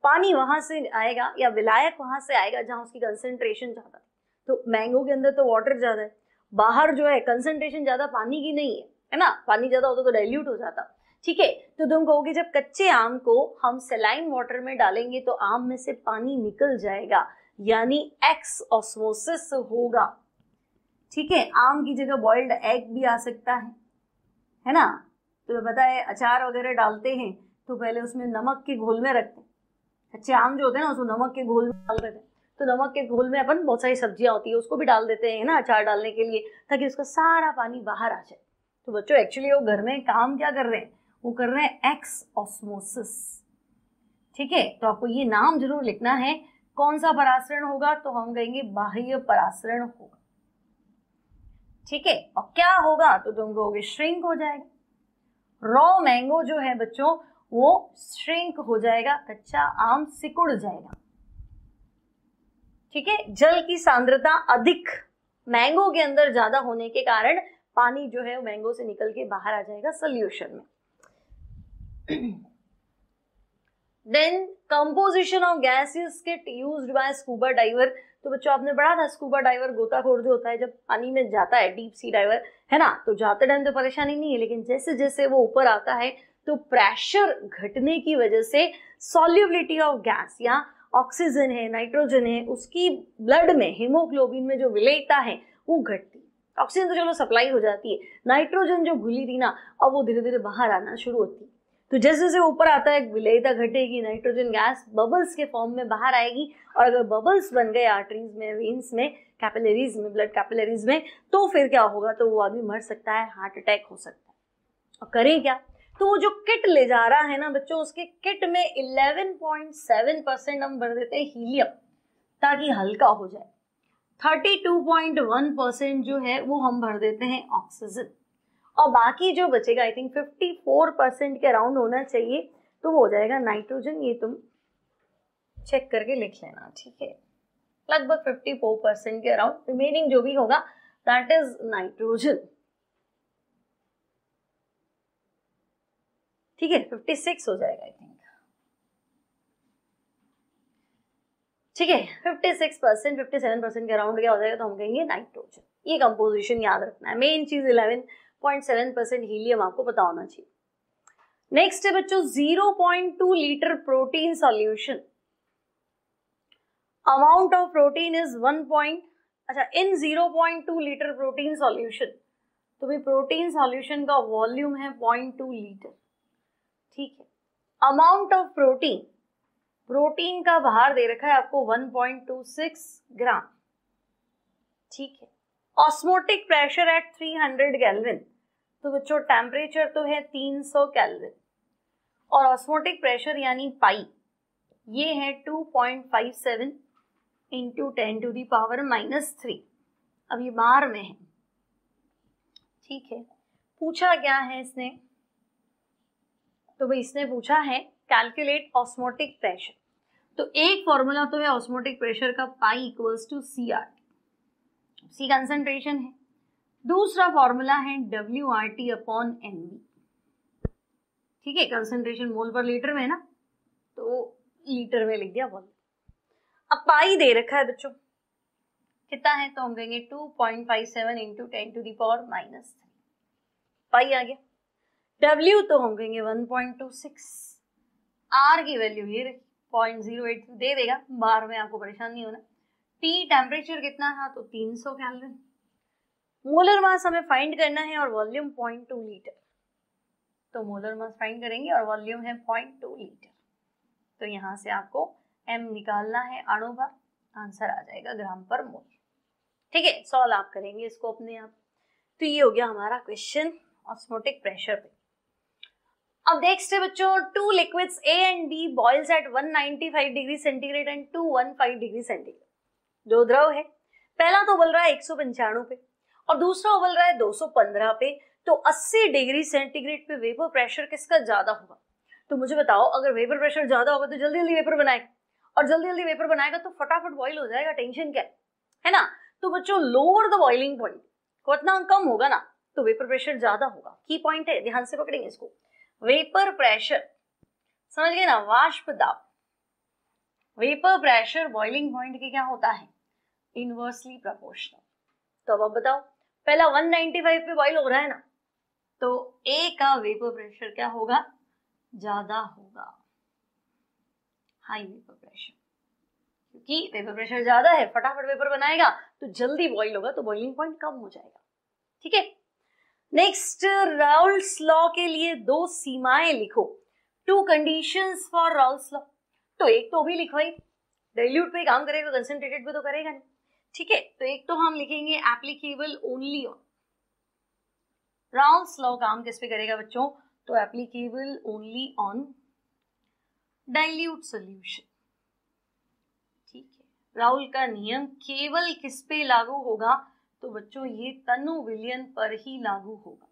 पानी वहां से आएगा या विलायक वहां से आएगा जहां उसकी कंसेंट्रेशन ज्यादा है। तो मैंगो के अंदर तो वाटर ज्यादा है, बाहर जो है कंसेंट्रेशन ज्यादा पानी की नहीं है ना, पानी ज्यादा होता तो डाइल्यूट हो जाता, ठीक है। तो तुम कहोगे जब कच्चे आम को हम सलाइन वाटर में डालेंगे तो आम में से पानी निकल जाएगा, यानी एक्स ऑस्मोसिस होगा, ठीक है। आम की जगह बॉइल्ड एग भी आ सकता है ना। तुम्हें पता है अचार वगैरह डालते हैं तो पहले उसमें नमक के घोल में रखते हैं, कच्चे आम जो होते हैं ना उसको नमक के घोल में डाल देते हैं, तो नमक के घोल में अपन बहुत सारी सब्जियां होती है उसको भी डाल देते हैं ना अचार डालने के लिए, ताकि उसका सारा पानी बाहर आ जाए। तो बच्चों एक्चुअली वो घर में काम क्या कर रहे हैं, वो कर रहे हैं एक्स ऑस्मोसिस, ठीक है। तो आपको ये नाम जरूर लिखना है। कौन सा परासरण होगा, तो हम कहेंगे बाह्य परासरण होगा, ठीक है। और क्या होगा, तो तुम कहोगे श्रिंक हो जाएगा। रॉ मैंगो जो है बच्चों वो श्रिंक हो जाएगा, कच्चा आम सिकुड़ जाएगा, ठीक है। जल की सांद्रता अधिक मैंगो के अंदर ज्यादा होने के कारण पानी जो है मैंगो से निकल के बाहर आ जाएगा सोल्यूशन में। Then composition of gases kit used by scuba diver. तो बच्चों आपने पढ़ा था स्कूबा डाइवर गोताखोर जो होता है जब पानी में जाता है, डीप सी डाइवर, है ना, तो जाते टाइम तो परेशानी नहीं है, लेकिन जैसे जैसे वो ऊपर आता है तो प्रेशर घटने की वजह से सॉल्युबिलिटी ऑफ गैस या ऑक्सीजन है, नाइट्रोजन है, उसकी ब्लड में हीमोग्लोबिन में जो विलेयता है वो घटती है। ऑक्सीजन तो चलो सप्लाई हो जाती है, नाइट्रोजन जो घुली थी ना अब वो धीरे धीरे बाहर आना शुरू होती है। तो जैसे जैसे ऊपर आता है विलेयता घटेगी, नाइट्रोजन गैस बबल्स के फॉर्म में बाहर आएगी, और अगर बबल्स बन गए आर्टरीज में, वेन्स में, कैपिलरीज में, ब्लड कैपिलरीज में, तो फिर क्या होगा, तो वो आदमी मर सकता है, हार्ट अटैक हो सकता है। और करें क्या, तो वो जो किट ले जा रहा है ना बच्चों, उसके किट में 11.7% हम भर देते हैं हीलियम ताकि हल्का हो जाए, 32.1% जो है वो हम भर देते हैं ऑक्सीजन, और बाकी जो बचेगा आई थिंक 54% के अराउंड होना चाहिए, तो वो हो जाएगा नाइट्रोजन। ये तुम चेक करके लिख लेना, ठीक है, लगभग 54% के अराउंड, रिमेनिंग जो भी होगा दैट इज नाइट्रोजन, ठीक है, 56 हो जाएगा आई थिंक, ठीक है, 56%, 57% के अराउंड क्या हो जाएगा, तो हम कहेंगे नाइट्रोजन। ये कंपोजिशन याद रखना है, मेन चीज 11.7% हीलियम आपको पता होना चाहिए। नेक्स्ट है बच्चों 0.2 litre protein solution, amount of protein is 1. अच्छा, इन 0.2 लीटर प्रोटीन सॉल्यूशन, तो भाई प्रोटीन सॉल्यूशन का वॉल्यूम है 0.2 लीटर, ठीक है। अमाउंट ऑफ प्रोटीन, प्रोटीन का भार दे रखा है आपको 1.26 ग्राम, ठीक है। ऑस्मोटिक प्रेशर एट 300 केल्विन, तो बच्चों टेम्परेचर तो है 300 केल्विन, और ऑस्मोटिक प्रेशर यानी पाई ये है 2.57 इंटू 10⁻⁻3। अब ये बार में है, ठीक है। पूछा क्या है इसने, तो भाई इसने पूछा है कैलकुलेट ऑस्मोटिक प्रेशर। तो एक फॉर्मूला तो है ऑस्मोटिक प्रेशर का, pi equals to CR, C concentration है। दूसरा फॉर्मूला है WRT अपॉन MV, ठीक है, कंसंट्रेशन मोल पर लीटर में है ना, तो लीटर में लिख दिया वॉल्यूम। अब पाई दे रखा है बच्चों, कितना है, तो हम कहेंगे 2.57 इंटू 10⁻⁻3, पाई आ गया। W तो हम कहेंगे 1.26, R की वैल्यू ये रही 0.08 दे देगा, बार में आपको परेशान नहीं होना। T टेम्परेचर कितना था, तो 300 केल्विन। मोलर मास हमें फाइंड करना है और वॉल्यूम 0.2 लीटर, तो मोलर मास फाइंड करेंगे और वॉल्यूम है 0.2 लीटर, तो यहाँ से आपको M निकालना है अणु पर, आंसर आ जाएगा ग्राम पर मोल, ठीक है। सॉल्व आप करेंगे इसको अपने आप। तो ये हो गया हमारा क्वेश्चन ऑस्मोटिक प्रेशर पे। अब नेक्स्ट है बच्चों, 2 liquids A and B boils at 195 degree centigrade and 215 degree centigrade. जो द्रव है, पहला तो बोल रहा है 195 पे और दूसरा उबल रहा है 215 पे, तो 80 डिग्री सेंटीग्रेड पे वेपर प्रेशर किसका ज्यादा होगा? तो मुझे बताओ, अगर वेपर प्रेशर ज्यादा होगा तो जल्दी जल्दी वेपर बनाएगा, और जल्दी जल्दी वेपर बनाएगा तो फटाफट बॉईल हो जाएगा, टेंशन क्या है ना। तो बच्चों लोअर द बॉइलिंग पॉइंट, कितना कम होगा ना, तो वेपर प्रेशर ज्यादा होगा। की पॉइंट है, ध्यान से पकड़ेंगे इसको। वेपर प्रेशर, समझ गए ना, वाष्प दाब। वेपर प्रेशर बॉइलिंग पॉइंट के क्या होता है? Inversely proportional. तो अब आप बताओ, पहला 195 पे बॉइल हो रहा है ना, तो ए का वेपर प्रेशर क्या होगा? ज्यादा होगा, हाई वेपर प्रेशर, क्योंकि वेपर प्रेशर ज्यादा है, फटाफट वेपर बनाएगा तो जल्दी बॉइल होगा, तो बॉइलिंग पॉइंट कम हो जाएगा। ठीक है, नेक्स्ट, राउल्स लॉ के लिए 2 सीमाएं लिखो। 2 कंडीशंस फॉर राउल्स लॉ। तो एक तो भी लिखवाई, डाइल्यूट पे काम करेगा, कंसंट्रेटेड पे तो करेगा नहीं। ठीक है, तो एक तो हम लिखेंगे applicable only on, Raoult's law काम किस पे करेगा बच्चों? तो applicable only on dilute solution. ठीक है, राउल का नियम केवल किस पे लागू होगा? तो बच्चों ये तनु विलयन पर ही लागू होगा।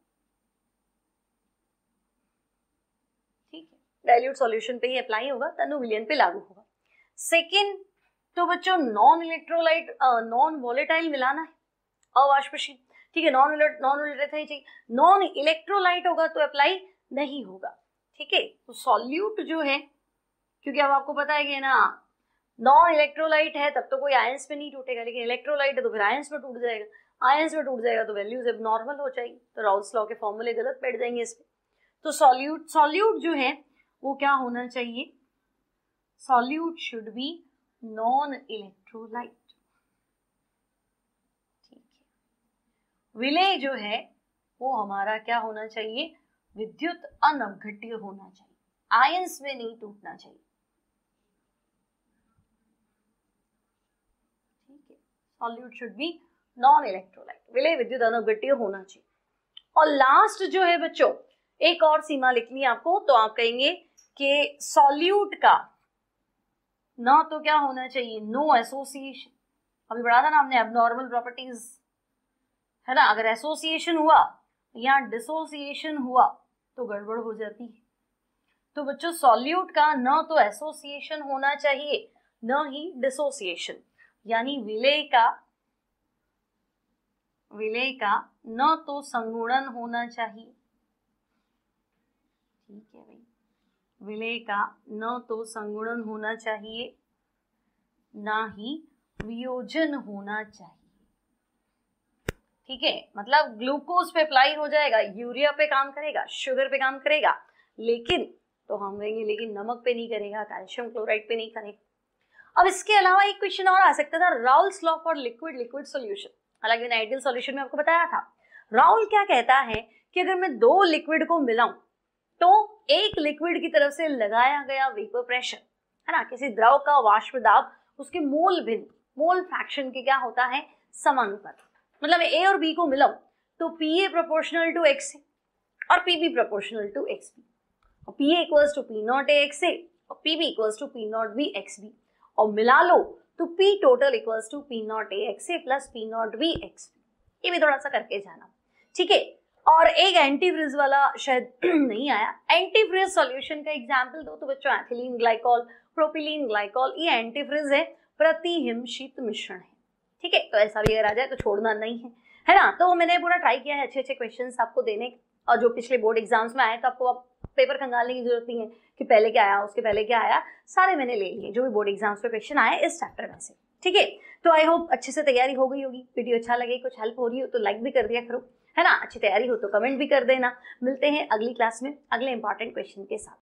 ठीक है, डाइल्यूट सॉल्यूशन पे ही अप्लाई होगा, तनु विलयन पे लागू होगा। सेकेंड, तो बच्चों नॉन इलेक्ट्रोलाइट नॉन वॉलेटाइल मिलाना है, अवाष्पशील। ठीक है, नॉन वॉलेटाइल चाहिए, नॉन इलेक्ट्रोलाइट होगा तो अप्लाई नहीं होगा। ठीक है, तो सॉल्यूट जो है, क्योंकि अब आपको पता है कि ना नॉन इलेक्ट्रोलाइट है तब तो कोई आयंस में नहीं टूटेगा, लेकिन इलेक्ट्रोलाइट है तो फिर आयंस में टूट जाएगा, आयंस में टूट जाएगा तो वैल्यूज एबनॉर्मल हो जाएगी, तो राउल्स लॉ के फॉर्मूले गलत बैठ जाएंगे इस पे। तो सॉल्यूट जो है वो क्या होना चाहिए? Solute should be non electrolyte. ठीक है, विलेय जो है वो हमारा क्या होना चाहिए? विद्युत अनअवघट्य होना चाहिए, आयंस में नहीं टूटना चाहिए। ठीक है, solute should be non electrolyte, विलेय विद्युत अनअवघट्य होना चाहिए। और लास्ट जो है बच्चों, एक और सीमा लिखनी है आपको, तो आप कहेंगे कि सॉल्यूट का ना तो क्या होना चाहिए? No association. अभी पढ़ा था ना हमने एबनॉर्मल प्रॉपर्टीज, है ना, अगर एसोसिएशन हुआ या डिसोसिएशन हुआ तो गड़बड़ हो जाती है। तो बच्चों सॉल्यूट का न तो एसोसिएशन होना चाहिए न ही डिसोसिएशन, यानी विलेय का न तो संगुणन होना चाहिए। ठीक है भाई, विलेय का न तो संगुणन होना चाहिए, ना ही वियोजन होना चाहिए। ठीक है, मतलब ग्लूकोज पे अप्लाई हो जाएगा, यूरिया पे काम करेगा, शुगर पे काम करेगा, लेकिन तो हम कहेंगे लेकिन नमक पे नहीं करेगा, कैल्शियम क्लोराइड पे नहीं करेगा। अब इसके अलावा एक क्वेश्चन और आ सकता था, Raoult's law for liquid solution. हालांकि मैंने आइडियल सॉल्यूशन में आपको बताया था, राउल क्या कहता है कि अगर मैं 2 लिक्विड को मिलाऊं तो एक लिक्विड की तरफ से लगाया गया वेपर प्रेशर, है ना, किसी द्रव का वाष्प दाब, उसके मोल भिन्न, मोल फ्रैक्शन के क्या होता है? समानुपात। मतलब ए और बी को मिलाऊं तो P A proportional to X A और P B proportional to X B, और P A equals to P naught A X A और P B equals to P naught B X B, और मिला लो तो P total equals to P naught A X A plus P naught B X B. ये भी थोड़ा सा करके जाना। ठीक है, और एक एंटीफ्रीज वाला शायद नहीं आया, एंटीफ्रीज सॉल्यूशन का एग्जांपल दो तो बच्चों एथिलीन ग्लाइकॉल, प्रोपिलीन ग्लाइकॉल, ये एंटीफ्रीज है, प्रतिहिमशीत मिश्रण है। ठीक है, तो ऐसा भी अगर आ जाए तो छोड़ना नहीं है ना। तो मैंने पूरा ट्राई किया है अच्छे अच्छे क्वेश्चंस आपको देने, और जो पिछले बोर्ड एग्जाम्स में आए तो आपको अब पेपर खंगालने की जरूरत नहीं है कि पहले क्या आया उसके पहले क्या आया, सारे मैंने ले लिए जो भी बोर्ड एग्जाम्स पे क्वेश्चन आए इस चैप्टर में से। ठीक है, तो आई होप अच्छे से तैयारी हो गई होगी, वीडियो अच्छा लगे, कुछ हेल्प हो रही हो तो लाइक भी कर दिया करो, है ना, अच्छी तैयारी हो तो कमेंट भी कर देना। मिलते हैं अगली क्लास में अगले इंपॉर्टेंट क्वेश्चन के साथ।